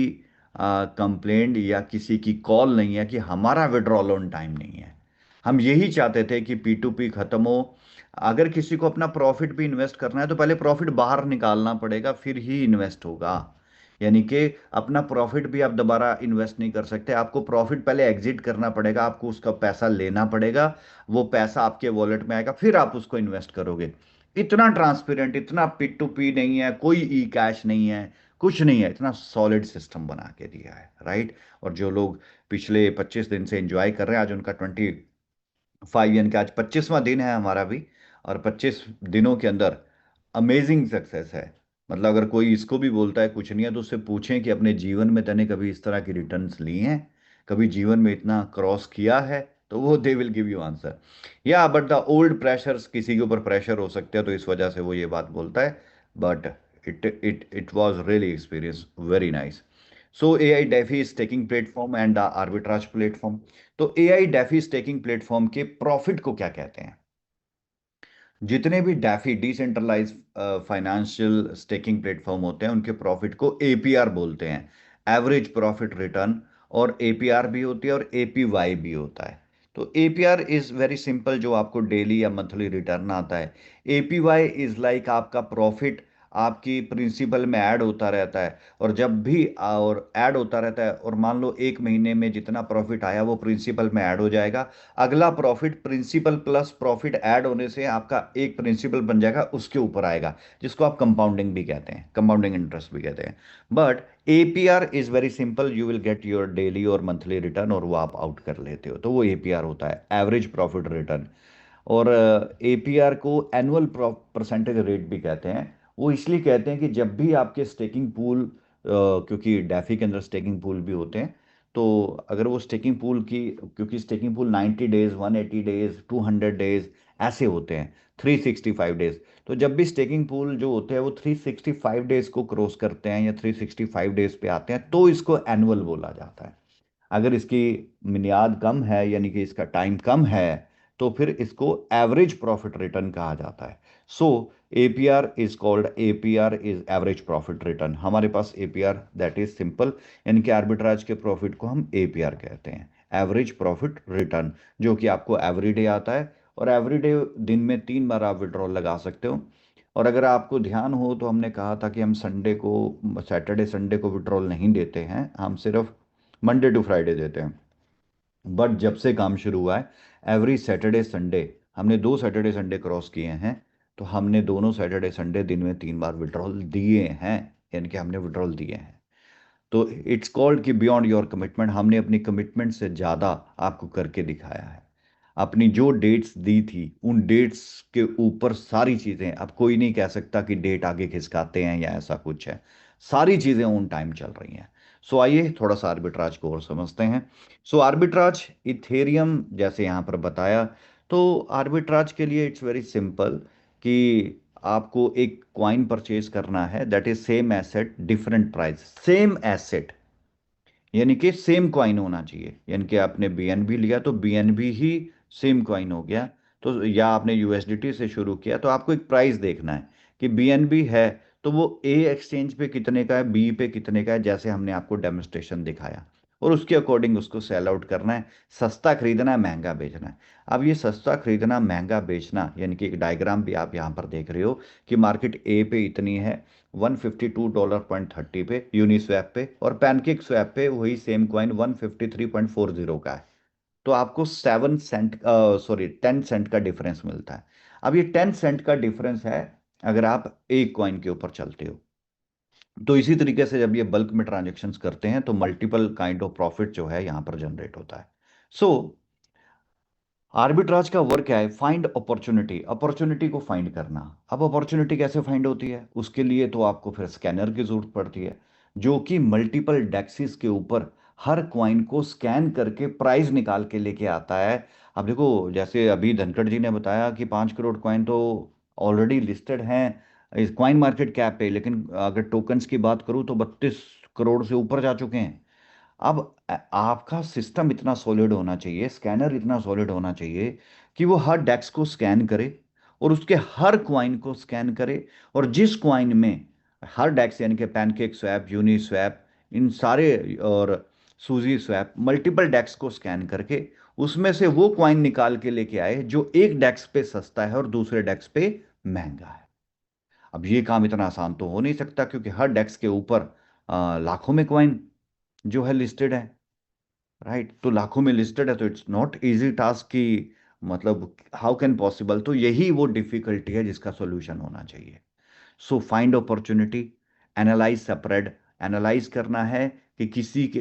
कंप्लेंट या किसी की कॉल नहीं है कि हमारा विड्रॉल ऑन टाइम नहीं है। हम यही चाहते थे कि P2P खत्म हो। अगर किसी को अपना प्रॉफिट भी इन्वेस्ट करना है, तो पहले प्रॉफिट बाहर निकालना पड़ेगा, फिर ही इन्वेस्ट होगा। यानी कि अपना प्रॉफिट भी आप दोबारा इन्वेस्ट नहीं कर सकते, आपको प्रॉफिट पहले एग्जिट करना पड़ेगा, आपको उसका पैसा लेना पड़ेगा, वो पैसा आपके वॉलेट में आएगा, फिर आप उसको इन्वेस्ट करोगे। इतना ट्रांसपेरेंट, इतना पी टू पी नहीं है, कोई ई कैश नहीं है, कुछ नहीं है, इतना सॉलिड सिस्टम बना के दिया है, राइट। और जो लोग पिछले 25 दिन से एंजॉय कर रहे हैं, आज उनका 25, यानी कि आज 25वां दिन है हमारा भी, और 25 दिनों के अंदर अमेजिंग सक्सेस है। मतलब अगर कोई इसको भी बोलता है कुछ नहीं है, तो उससे पूछें कि अपने जीवन में तने कभी इस तरह की रिटर्न्स ली हैं, कभी जीवन में इतना क्रॉस किया है, तो वो they will give you answer. या बट द ओल्ड प्रेशर्स, किसी के ऊपर प्रेशर हो सकते हैं, तो इस वजह से वो ये बात बोलता है। But it was really experience very nice. So A I DeFi staking platform and arbitrage platform. तो A I DeFi staking platform के प्रॉफिट को क्या कहते हैं? जितने भी DeFi decentralise financial staking platform होते हैं, उनके प्रॉफिट को एपीआर बोलते हैं, एवरेज प्रॉफिट रिटर्न। और एपीआर भी होती है और एपीवाई भी होता है। तो एपीआर इज वेरी सिंपल, जो आपको डेली या मंथली रिटर्न आता है। एपीवाई इज लाइक आपका प्रॉफिट आपकी प्रिंसिपल में ऐड होता रहता है, और जब भी और ऐड होता रहता है, और मान लो 1 महीने में जितना प्रॉफिट आया वो प्रिंसिपल में ऐड हो जाएगा, अगला profit principal plus profit add होने से आपका एक प्रिंसिपल बन जाएगा, उसके ऊपर आएगा, जिसको आप कंपाउंडिंग भी कहते हैं, कंपाउंडिंग इंटरेस्ट भी कहते हैं। But APR is very simple, you will get your daily और मंथली रिटर्न, और वो आप आउट कर लेते हो, तो वो एपीआर होता है, एवरेज प्रॉफिट रिटर्न। और एपीआर को एनुअल परसेंटेज रेट भी कहते हैं। वो इसलिए कहते हैं कि जब भी आपके स्टेकिंग पूल, क्योंकि डैफी के अंदर स्टेकिंग पूल भी होते हैं, तो अगर वो स्टेकिंग पूल की, क्योंकि staking pool 90 days, 180 days, 200 days ऐसे होते हैं, 365 डेज। तो जब भी स्टेकिंग पूल जो होते हैं वो 365 डेज को क्रॉस करते हैं या 365 डेज पे आते हैं, तो इसको एनुअल बोला जाता है। अगर इसकी मियाद कम है, यानी कि इसका टाइम कम है, तो फिर इसको एवरेज प्रॉफिट रिटर्न कहा जाता है। So APR is called, APR is average profit return. हमारे पास एपीआर दैट इज सिंपल, यानी कि आर्बिट्राज के प्रॉफिट को हम एपीआर कहते हैं, एवरेज प्रॉफिट रिटर्न, जो कि आपको एवरीडे आता है। और एवरीडे दिन में 3 बार आप विड्रॉल लगा सकते हो। और अगर आपको ध्यान हो तो हमने कहा था कि हम संडे को, सैटरडे संडे को विड्रॉल नहीं देते हैं, हम सिर्फ मंडे टू फ्राइडे देते हैं। बट जब से काम शुरू हुआ है, एवरी सैटरडे संडे, हमने 2 सैटरडे संडे क्रॉस किए हैं, तो हमने दोनों सैटरडे संडे दिन में 3 बार विड्रॉल दिए हैं, यानी कि हमने विड्रॉल दिए हैं। तो इट्स कॉल्ड कि बियॉन्ड योर कमिटमेंट, हमने अपनी कमिटमेंट से ज़्यादा आपको करके दिखाया है। अपनी जो डेट्स दी थी, उन डेट्स के ऊपर सारी चीज़ें, अब कोई नहीं कह सकता कि डेट आगे खिसकाते हैं या ऐसा कुछ है, सारी चीज़ें ऑन टाइम चल रही हैं। सो आइए थोड़ा सा आर्बिट्राज को और समझते हैं। सो आर्बिट्राज इथेरियम जैसे यहाँ पर बताया, तो आर्बिट्राज के लिए इट्स वेरी सिंपल कि आपको एक क्वाइन परचेज करना है, that is same asset different price, same asset यानी कि सेम कॉइन होना चाहिए, यानी कि आपने बीएनबी लिया तो बीएनबी ही सेम कॉइन हो गया। तो या आपने यूएसडीटी से शुरू किया, तो आपको एक प्राइस देखना है कि बीएनबी है तो वो ए एक्सचेंज पे कितने का है, बी पे कितने का है, जैसे हमने आपको डेमोस्ट्रेशन दिखाया, और उसके अकॉर्डिंग उसको सेल आउट करना है। सस्ता खरीदना है, महंगा बेचना है। अब ये सस्ता खरीदना महंगा बेचना, यानी कि एक डायग्राम भी आप यहाँ पर देख रहे हो कि मार्केट ए पे इतनी है, $152.30 पे यूनिस्वैप पे, और पैनकेक स्वैप पे वही सेम कॉइन 153.40 का है। तो आपको 7 सेंट, सॉरी 10 सेंट का डिफरेंस मिलता है। अब ये 10 सेंट का डिफरेंस है अगर आप एक कॉइन के ऊपर चलते हो। तो इसी तरीके से जब ये बल्क में ट्रांजेक्शन्स करते हैं, तो मल्टीपल काइंड ऑफ प्रॉफिट जो है यहाँ पर जनरेट होता है। सो आर्बिट्राज का वर्क क्या है? फाइंड अपॉर्चुनिटी, अपॉर्चुनिटी को फाइंड करना। अब अपॉर्चुनिटी कैसे फाइंड होती है? उसके लिए तो आपको फिर स्कैनर की जरूरत पड़ती है, जो कि मल्टीपल डेक्सिस के ऊपर हर क्वाइन को स्कैन करके प्राइस निकाल के लेके आता है। अब देखो, जैसे अभी धनखड़ जी ने बताया कि 5 करोड़ क्वाइन तो ऑलरेडी लिस्टेड हैं इस क्वाइन मार्केट कैप पे, लेकिन अगर टोकन्स की बात करूँ तो 32 करोड़ से ऊपर जा चुके हैं। अब आपका सिस्टम इतना सॉलिड होना चाहिए, स्कैनर इतना सॉलिड होना चाहिए कि वो हर डेक्स को स्कैन करे और उसके हर क्वाइन को स्कैन करे, और जिस क्वाइन में हर डेक्स, यानी कि पैनकेक स्वैप, यूनी स्वैप, इन सारे, और सूजी स्वैप, मल्टीपल डेक्स को स्कैन करके उसमें से वो क्वाइन निकाल के लेके आए जो एक डेक्स पे सस्ता है और दूसरे डेक्स पे महंगा है। अब ये काम इतना आसान तो हो नहीं सकता, क्योंकि हर डेस्क के ऊपर लाखों में क्वाइन जो है लिस्टेड है, राइट। तो लाखों में लिस्टेड है, तो इट्स नॉट इजी टास्क कि मतलब हाउ कैन पॉसिबल। तो यही वो डिफिकल्टी है जिसका सॉल्यूशन होना चाहिए। So find opportunity, analyse separate, analyse करना है कि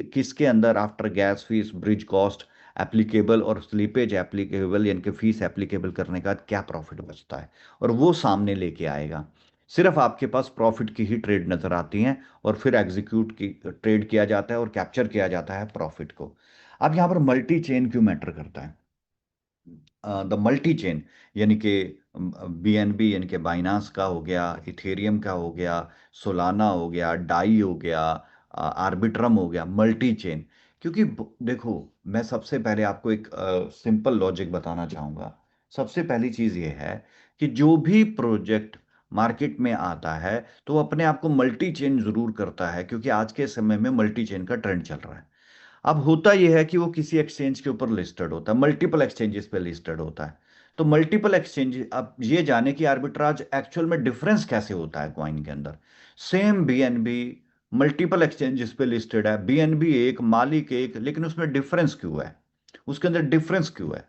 किसके अंदर after gas fees, bridge cost applicable और स्लीपेज एप्लीकेबल, यानी कि फीस एप्लीकेबल करने का क्या प्रॉफिट बचता है, और वो सामने लेके आएगा। सिर्फ आपके पास प्रॉफिट की ही ट्रेड नजर आती हैं, और फिर एग्जीक्यूट की ट्रेड किया जाता है और कैप्चर किया जाता है प्रॉफिट को। अब यहाँ पर मल्टी चेन क्यों मैटर करता है? द मल्टी चेन, यानी कि बीएनबी, यानी कि बाइनांस का हो गया, इथेरियम का हो गया, सोलाना हो गया, डाई हो गया, आर्बिट्रम हो गया, मल्टी चेन। क्योंकि देखो, मैं सबसे पहले आपको एक सिंपल लॉजिक बताना चाहूंगा। सबसे पहली चीज ये है कि जो भी प्रोजेक्ट मार्केट में आता है तो वो अपने आप को मल्टी चेन जरूर करता है, क्योंकि आज के समय में मल्टी चेन का ट्रेंड चल रहा है। अब होता यह है कि वो किसी एक्सचेंज के ऊपर लिस्टेड होता है, मल्टीपल एक्सचेंजेस पे लिस्टेड होता है। तो मल्टीपल एक्सचेंज, अब ये जाने कि आर्बिट्राज एक्चुअल में डिफरेंस कैसे होता है कॉइन के अंदर। सेम बीएनबी मल्टीपल एक्सचेंजेस पे लिस्टेड है, बीएनबी एक, मालिक एक, लेकिन उसमें डिफरेंस क्यों है? उसके अंदर डिफरेंस क्यों है?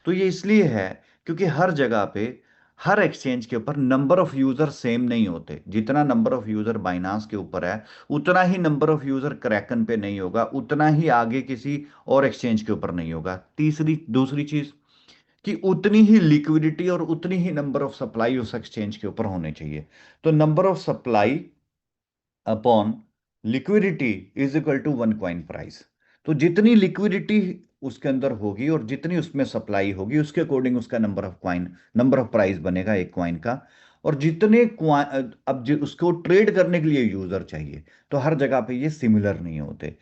तो ये इसलिए है क्योंकि हर जगह पे, हर एक्सचेंज के ऊपर नंबर ऑफ यूजर सेम नहीं होते। जितना नंबर ऑफ यूजर बाइनांस के ऊपर है, उतना ही नंबर ऑफ यूजर क्रैकन पे नहीं होगा, उतना ही आगे किसी और एक्सचेंज के ऊपर नहीं होगा। तीसरी दूसरी चीज कि उतनी ही लिक्विडिटी और उतनी ही नंबर ऑफ सप्लाई उस एक्सचेंज के ऊपर होने चाहिए। तो number of supply upon liquidity is equal to one coin price. तो जितनी लिक्विडिटी उसके अंदर होगी और जितनी उसमें सप्लाई होगी, उसके अकॉर्डिंग उसका number of coin, number of price बनेगा एक क्वाइन का। और जितने अब उसको ट्रेड करने के लिए यूजर चाहिए, तो हर जगह पे ये सिमिलर नहीं होते।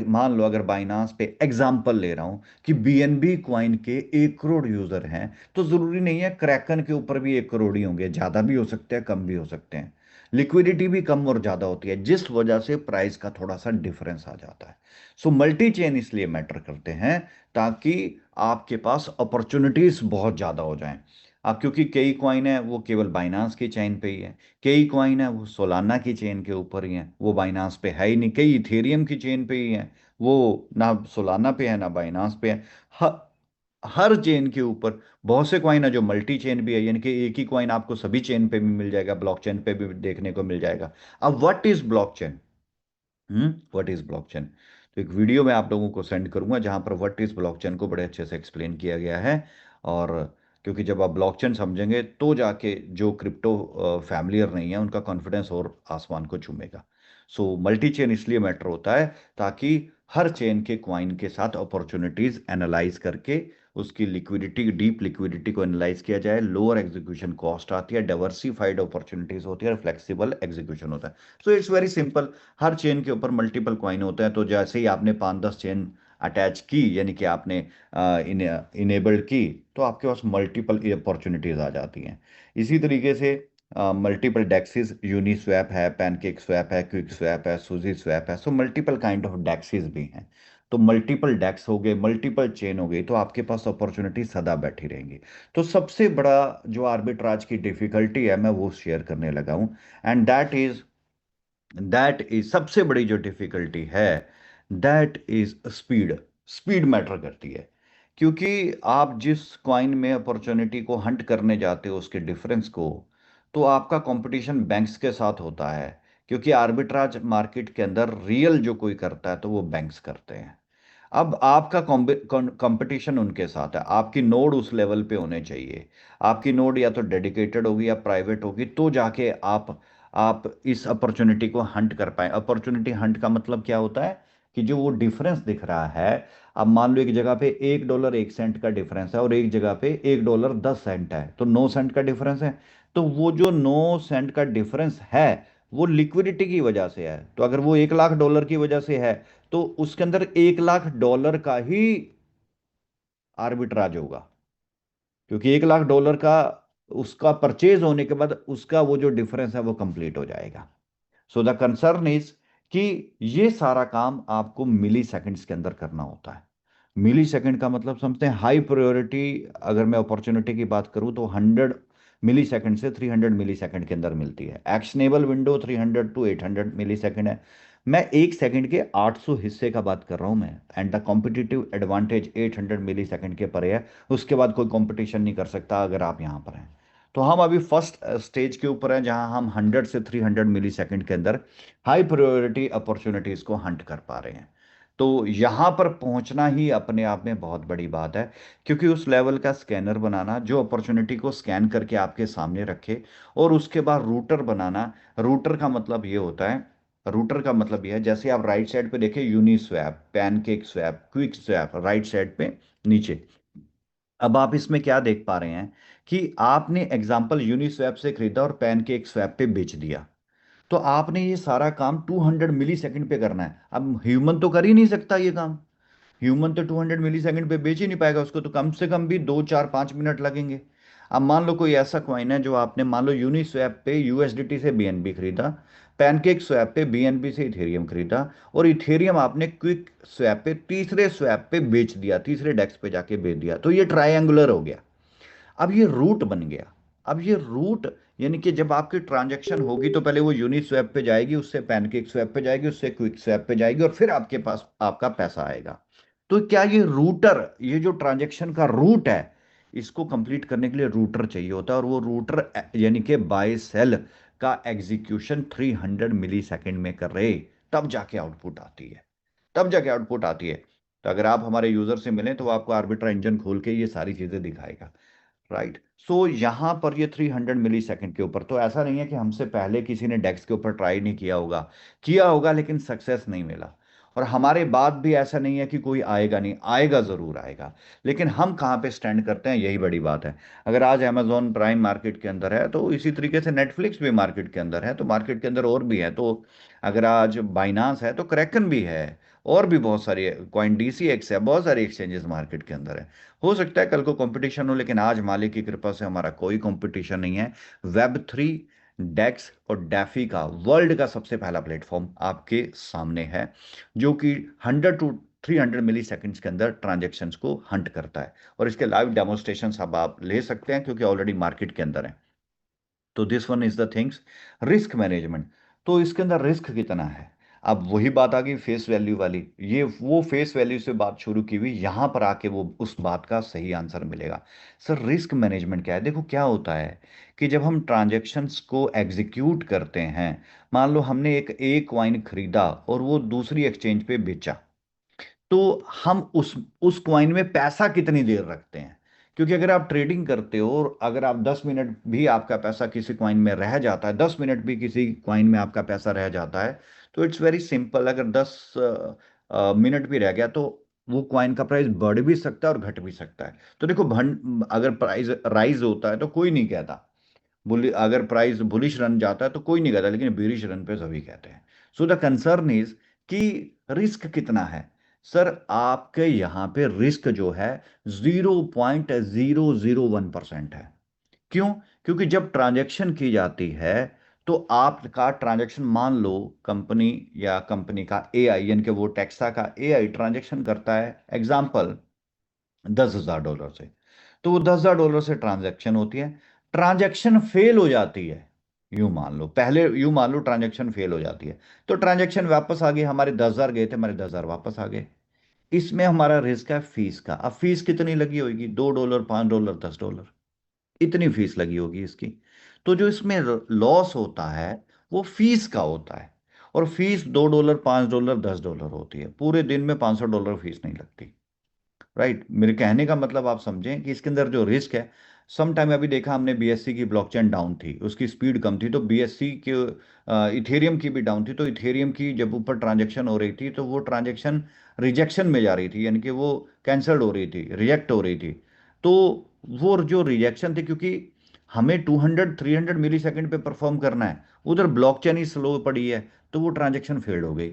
मान लो अगर बाइनांस पे एग्जांपल ले रहा हूं कि बीएनबी क्वाइन के 1 करोड़ यूजर हैं, तो जरूरी नहीं है क्रैकन के ऊपर भी 1 करोड़ ही होंगे, ज्यादा भी हो सकते हैं, कम भी हो सकते हैं। लिक्विडिटी भी कम और ज्यादा होती है, जिस वजह से प्राइस का थोड़ा सा डिफरेंस आ जाता है। सो मल्टी चेन इसलिए मैटर करते हैं ताकि आपके पास अपॉर्चुनिटीज बहुत ज्यादा हो जाएं। अब क्योंकि कई कॉइन है वो केवल बाइनांस की चेन पे ही है, कई कॉइन है वो सोलाना की चेन के ऊपर ही है, वो बाइनांस पे है ही नहीं, कई इथेरियम की चेन पे ही है, वो ना सोलाना पे है ना बाइनांस पे है। हर चेन के ऊपर बहुत से कॉइन है जो मल्टी चेन भी है, यानी कि एक ही कॉइन आपको सभी चेन पे भी मिल जाएगा, ब्लॉकचेन पे भी देखने को मिल जाएगा। अब what is blockchain? What is blockchain? तो एक वीडियो मैं आप लोगों को सेंड करूंगा जहां पर व्हाट इज ब्लॉकचेन को बड़े अच्छे से एक्सप्लेन किया गया है। और क्योंकि जब आप ब्लॉकचेन समझेंगे तो जाके जो क्रिप्टो फैमिलियर नहीं है उनका कॉन्फिडेंस और आसमान को छूमेगा। सो मल्टी चेन इसलिए मैटर होता है ताकि हर चेन के क्वाइन के साथ अपॉर्चुनिटीज एनालाइज करके उसकी लिक्विडिटी, डीप लिक्विडिटी को एनालाइज किया जाए, लोअर एग्जीक्यूशन कॉस्ट आती है, डाइवर्सिफाइड अपॉर्चुनिटीज होती है और फ्लेक्सिबल एग्जीक्यूशन होता है। So it's very simple. Her chain के ऊपर मल्टीपल क्वाइन होते हैं, तो जैसे ही आपने 5-10 चेन अटैच की, यानी कि आपने इनेबल्ड की, तो आपके पास मल्टीपल अपॉर्चुनिटीज आ जाती हैं। इसी तरीके से मल्टीपल डेक्सिस, यूनी स्वैप है, पैनकेक स्वैप है, क्विक स्वैप है, सूजी स्वैप है। सो मल्टीपल काइंड ऑफ डेक्सिस भी हैं। तो मल्टीपल डेक्स हो गए, मल्टीपल चेन हो गई, तो आपके पास अपॉर्चुनिटी सदा बैठी रहेंगी। तो सबसे बड़ा जो आर्बिट्राज की डिफिकल्टी है, मैं वो शेयर करने लगा हूं। एंड दैट इज सबसे बड़ी जो डिफिकल्टी है, that is speed. Speed matter करती है, क्योंकि आप जिस कॉइन में अपॉर्चुनिटी को हंट करने जाते हो उसके डिफरेंस को, तो आपका कंपटीशन बैंक्स के साथ होता है। क्योंकि आर्बिट्राज मार्केट के अंदर रियल जो कोई करता है तो वो बैंक्स करते हैं। अब आपका कंपटीशन उनके साथ है, आपकी नोड उस लेवल पे होने चाहिए। आपकी नोड या तो डेडिकेटेड होगी या प्राइवेट होगी, तो जाके आप इस अपॉर्चुनिटी को हंट कर पाए। अपॉर्चुनिटी हंट का मतलब क्या होता है कि जो वो डिफरेंस दिख रहा है, अब मान लो एक जगह पे $1 1 सेंट का डिफरेंस है और एक जगह पे $1 10 है, तो 9 सेंट का डिफरेंस है। तो वो जो 9 सेंट का डिफरेंस है वो लिक्विडिटी की वजह से है। तो अगर वो $1 लाख की वजह से है, तो उसके अंदर $1 लाख का ही आर्बिट्राज होगा, क्योंकि $1 लाख का उसका परचेज होने के बाद उसका वो जो डिफरेंस है वो कंप्लीट हो जाएगा। सो द कंसर्न इज कि ये सारा काम आपको मिली सेकेंड्स के अंदर करना होता है। मिली सेकेंड का मतलब समझते हैं, हाई प्रायोरिटी। अगर मैं अपॉर्चुनिटी की बात करूं तो 100 मिली सेकेंड से 300 मिली सेकेंड के अंदर मिलती है। Actionable window 300 to 800 millisecond है। मैं 1 सेकंड के 800 हिस्से का बात कर रहा हूं मैं, and the competitive advantage 800 millisecond के परे है। उसके बाद कोई कंपटीशन नहीं कर सकता अगर आप यहां पर हैं। तो हम अभी फर्स्ट स्टेज के ऊपर हैं, जहां हम 100 से 300 मिली सेकंड के अंदर हाई प्रायोरिटी अपॉर्चुनिटीज को हंट कर पा रहे हैं। तो यहां पर पहुंचना ही अपने आप में बहुत बड़ी बात है, क्योंकि उस लेवल का स्कैनर बनाना जो अपॉर्चुनिटी को स्कैन करके आपके सामने रखे, और उसके बाद रूटर बनाना। रूटर का मतलब ये होता है, रूटर का मतलब यह है, जैसे आप राइट साइड पे देखें Uniswap, pancake swap, quick swap, right side पे नीचे। अब आप इसमें क्या देख पा रहे हैं कि आपने एग्जांपल यूनिस्वैप से खरीदा और पैनकेक स्वैप पे बेच दिया। तो आपने ये सारा काम 200 मिली सेकंड पे करना है। अब ह्यूमन तो कर ही नहीं सकता ये काम। ह्यूमन तो 200 मिली सेकंड पे बेच ही नहीं पाएगा, उसको तो कम से कम भी 2 4 5 मिनट लगेंगे। अब मान लो कोई ऐसा कॉइन है जो आपने मान लो यूनिस्वैप पे यूएसडीटी से बीएनबी खरीदा, पैनकेक स्वैप पे बीएनबी से इथेरियम खरीदा, और इथेरियम आपने क्विक स्वैप पे तीसरे स्वैप पे बेच दिया, तीसरे डेस्क पे जाके बेच दिया, तो ये ट्रायंगुलर हो गया। अब ये रूट बन गया। अब ये रूट यानी कि जब आपकी ट्रांजैक्शन होगी तो पहले वो यूनिस्वैप पे जाएगी, उससे पैनकेक स्वैप पे जाएगी, उससे क्विक स्वैप पे जाएगी, और फिर आपके पास आपका पैसा आएगा। तो क्या ये रूटर, ये जो ट्रांजैक्शन का रूट है, इसको कंप्लीट करने के लिए रूटर चाहिए होता है, और वो रूटर यानी कि बाय सेल का एग्जीक्यूशन 300 मिली सेकेंड में कर रहे, तब जाके आउटपुट आती है। तब जाके आउटपुट आती है। तो अगर आप हमारे यूजर से मिलें तो वो आपको आर्बिट्रा इंजन खोल के ये सारी चीजें दिखाएगा। राइट। सो यहां पर ये 300 मिली सेकेंड के ऊपर, तो ऐसा नहीं है कि हमसे पहले किसी ने डेक्स के ऊपर ट्राई नहीं किया होगा, किया होगा लेकिन सक्सेस नहीं मिला। और हमारे बाद भी ऐसा नहीं है कि कोई आएगा नहीं, आएगा, जरूर आएगा। लेकिन हम कहाँ पे स्टैंड करते हैं, यही बड़ी बात है। अगर आज अमेजोन प्राइम मार्केट के अंदर है, तो इसी तरीके से नेटफ्लिक्स भी मार्केट के अंदर है, तो मार्केट के अंदर और भी है। तो अगर आज बाइनांस है तो क्रैकन भी है, और भी बहुत सारी, कॉइन डीसीएक्स है, बहुत सारी एक्सचेंजेस मार्केट के अंदर है। हो सकता है कल को कंपटीशन हो, लेकिन आज मालिक की कृपा से हमारा कोई कंपटीशन नहीं है। वेब 3, डेक्स और डैफी का वर्ल्ड का सबसे पहला प्लेटफॉर्म आपके सामने है, जो कि 100 to 300 मिली सेकेंड्स के अंदर ट्रांजेक्शन्स को हंट करता है। और इसके लाइव डेमोस्ट्रेशन अब आप ले सकते हैं, क्योंकि ऑलरेडी मार्केट के अंदर है। तो this one is the things. Risk management, तो इसके अंदर रिस्क कितना है। अब वही बात आ गई फेस वैल्यू वाली, ये वो फेस वैल्यू से बात शुरू की हुई, यहां पर आके वो उस बात का सही आंसर मिलेगा। सर रिस्क मैनेजमेंट क्या है। देखो क्या होता है कि जब हम ट्रांजैक्शंस को एग्जीक्यूट करते हैं, मान लो हमने एक कॉइन खरीदा और वो दूसरी एक्सचेंज पे बेचा, तो हम उस कॉइन में पैसा कितनी देर रखते हैं। क्योंकि अगर आप ट्रेडिंग करते हो और अगर आप 10 मिनट भी आपका पैसा किसी कॉइन में रह जाता है, 10 मिनट भी किसी कॉइन में आपका पैसा रह जाता है, तो इट्स वेरी सिंपल। अगर 10 मिनट भी रह गया तो वो कॉइन का प्राइस बढ़ भी सकता है और घट भी सकता है। तो देखो अगर प्राइस राइज होता है तो कोई नहीं कहता, अगर प्राइस बुलिश रन जाता है तो कोई नहीं कहता, लेकिन बेरिश रन पे सभी कहते हैं। सो द कंसर्न इज कि रिस्क कितना है। सर आपके यहां पे रिस्क जो है 0.001% है। क्यों? क्योंकि जब ट्रांजैक्शन की जाती है, तो आपका ट्रांजैक्शन, मान लो कंपनी या कंपनी का एआई, यानी कि वो टेक्सा का एआई ट्रांजैक्शन करता है एग्जाम्पल $10,000 से। तो वो $10,000 से ट्रांजैक्शन होती है, ट्रांजैक्शन फेल हो जाती है। यूं मान लो ट्रांजैक्शन फेल हो जाती है, तो ट्रांजैक्शन वापस आ गई, हमारे 10,000 गए थे, हमारे 10,000 वापस आ गए। इसमें हमारा रिस्क है फीस का। अब फीस कितनी लगी होगी, $2, $5, $10, इतनी फीस लगी होगी इसकी। तो जो इसमें लॉस होता है वो फीस का होता है। और फीस $2, $5, $10 होती है, पूरे दिन में $500 फीस नहीं लगती। राइट। मेरे कहने का मतलब आप समझें कि इसके अंदर जो रिस्क है, सम टाइम अभी देखा हमने बीएससी की ब्लॉकचेन डाउन थी, उसकी स्पीड कम थी, तो बीएससी के इथेरियम की भी डाउन थी। तो इथेरियम की जब ऊपर ट्रांजैक्शन हो रही थी, तो वो ट्रांजैक्शन रिजेक्शन में जा रही थी, यानी कि वो कैंसल्ड हो रही थी, रिजेक्ट हो रही थी। तो वो जो रिजेक्शन थी, क्योंकि हमें 200 300 मिली सेकेंड पे परफॉर्म करना है, उधर ब्लॉकचेन ही स्लो पड़ी है, तो वो ट्रांजैक्शन फेल्ड हो गई।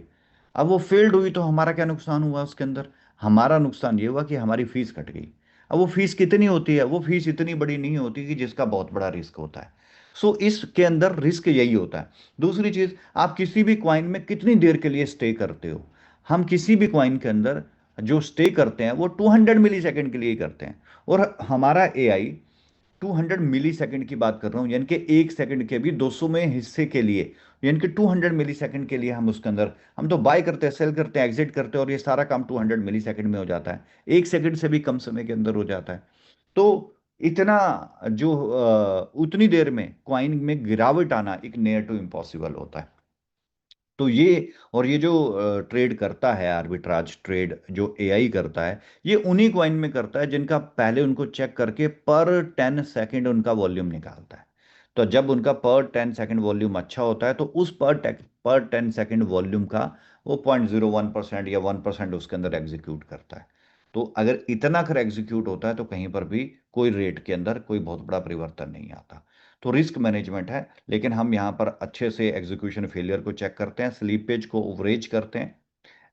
अब वो फेल्ड हुई तो हमारा क्या नुकसान हुआ उसके अंदर। हमारा नुकसान ये हुआ कि हमारी फीस कट गई। अब वो फीस कितनी होती है, वो फीस इतनी बड़ी नहीं होती कि जिसका बहुत बड़ा रिस्क होता है। सो इसके अंदर रिस्क यही होता है। दूसरी चीज, आप किसी भी क्वाइन में कितनी देर के लिए स्टे करते हो। हम किसी भी क्वाइन के अंदर जो स्टे करते हैं वो 200 मिली सेकेंड के लिए ही करते हैं। और हमारा एआई 200 मिली सेकेंड की बात कर रहा हूं, यानी कि 1 सेकेंड के भी 200वें हिस्से के लिए यानी कि 200 मिली सेकंड के लिए हम उसके अंदर, हम तो बाय करते हैं, सेल करते हैं, एग्जिट करते हैं, और ये सारा काम 200 मिली सेकंड में हो जाता है, 1 सेकंड से भी कम समय के अंदर हो जाता है। तो इतना जो उतनी देर में कॉइन में गिरावट आना एक नियर टू इम्पॉसिबल होता है। तो ये, और ये जो ट्रेड करता है, आर्बिट्राज ट्रेड जो एआई करता है, ये उन्हीं कॉइन में करता है जिनका पहले उनको चेक करके पर 10 सेकेंड उनका वॉल्यूम निकालता है। तो जब उनका पर 10 सेकेंड वॉल्यूम अच्छा होता है, तो उस पर 10 सेकेंड वॉल्यूम का वो 0.01% या 1% उसके अंदर एग्जीक्यूट करता है। तो अगर इतना कर एग्जीक्यूट होता है तो कहीं पर भी कोई रेट के अंदर कोई बहुत बड़ा परिवर्तन नहीं आता। तो रिस्क मैनेजमेंट है, लेकिन हम यहाँ पर अच्छे से एग्जीक्यूशन फेलियर को चेक करते हैं, स्लीपेज को ओवरेज करते हैं।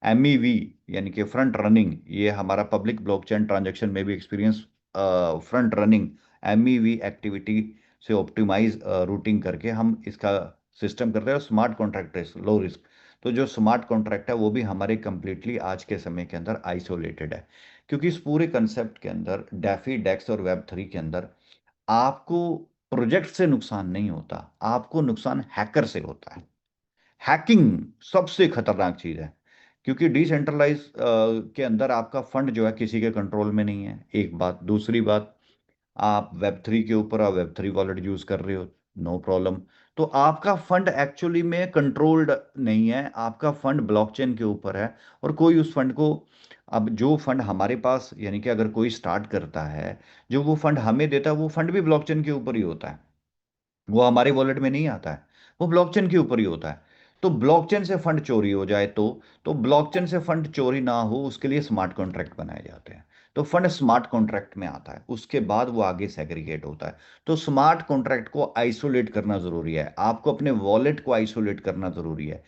एमईवी यानी कि फ्रंट रनिंग, ये हमारा पब्लिक ब्लॉकचेन ट्रांजैक्शन में भी experience, front running MeV activity से ऑप्टिमाइज रूटिंग करके हम इसका सिस्टम करते हैं। Smart contract risk, low risk, तो जो स्मार्ट कॉन्ट्रैक्ट है वो भी हमारे कंप्लीटली आज के समय के अंदर आइसोलेटेड है, क्योंकि इस पूरे कंसेप्ट के अंदर डेफी डेक्स और वेब 3 के अंदर आपको प्रोजेक्ट से नुकसान नहीं होता, आपको नुकसान हैकर से होता है। हैकिंग सबसे खतरनाक चीज है, क्योंकि डिसेंट्रलाइज के अंदर आपका फंड जो है किसी के कंट्रोल में नहीं है, एक बात। दूसरी बात, आप वेब 3 के ऊपर, आप वेब 3 वॉलेट यूज कर रहे हो, नो प्रॉब्लम। तो आपका फंड एक्चुअली में कंट्रोल्ड नहीं है, आपका फंड ब्लॉकचेन के ऊपर है, और कोई उस फंड को, अब जो फंड हमारे पास, यानी कि अगर कोई स्टार्ट करता है, जो वो फंड हमें देता है, वो फंड भी ब्लॉकचेन के ऊपर ही होता है, वो हमारे वॉलेट में नहीं आता है, वो ब्लॉकचेन के ऊपर ही होता है। तो ब्लॉकचेन से फंड चोरी हो जाए तो ब्लॉकचेन से फंड चोरी ना हो उसके लिए स्मार्ट कॉन्ट्रैक्ट बनाए जाते हैं। तो फंड स्मार्ट कॉन्ट्रैक्ट में आता है, उसके बाद वो आगे सेग्रीगेट होता है। तो स्मार्ट कॉन्ट्रैक्ट को आइसोलेट करना जरूरी है, आपको अपने वॉलेट को आइसोलेट करना जरूरी है।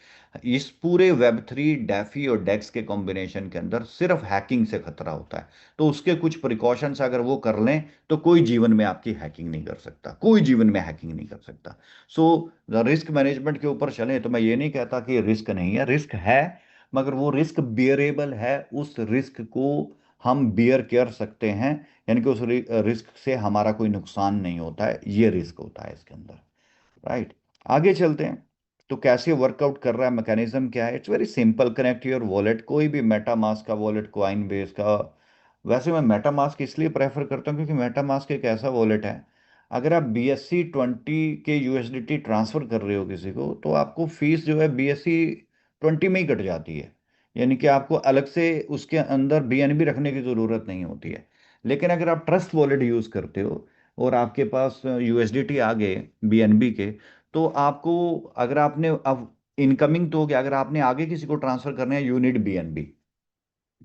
इस पूरे वेब 3 डेफी और डेक्स के कॉम्बिनेशन के अंदर सिर्फ हैकिंग से खतरा होता है। तो उसके कुछ प्रिकॉशंस अगर वो कर लें, तो कोई जीवन में आपकी हैकिंग नहीं कर सकता, कोई जीवन में हैकिंग नहीं कर सकता। सो रिस्क मैनेजमेंट के ऊपर चलें तो मैं ये नहीं कहता कि रिस्क नहीं है, रिस्क है, मगर वो रिस्क बियरेबल है, उस रिस्क को हम बियर कर सकते हैं, यानी कि उस रिस्क से हमारा कोई नुकसान नहीं होता है, ये रिस्क होता है इसके अंदर। राइट, आगे चलते हैं। तो कैसे वर्कआउट कर रहा है, मैकेनिज्म क्या है? It's very simple, connect your wallet, कोई भी मेटा मास्क का वॉलेट, कॉइन बेस का। वैसे मैं मेटा मास्क इसलिए प्रेफर करता हूँ क्योंकि मेटा मास्क एक ऐसा वॉलेट है, अगर आप BSC20 के यूएसडीटी ट्रांसफर कर रहे हो किसी को, तो आपको फीस जो है BSC20 में ही कट जाती है, यानी कि आपको अलग से उसके अंदर BNB रखने की ज़रूरत नहीं होती है। लेकिन अगर आप ट्रस्ट वॉलेट यूज़ करते हो और आपके पास यूएसडीटी आ गए BNB के, तो आपको, अगर आपने अब इनकमिंग तो हो गया, अगर आपने आगे किसी को ट्रांसफर करना है, यू नीड BNB,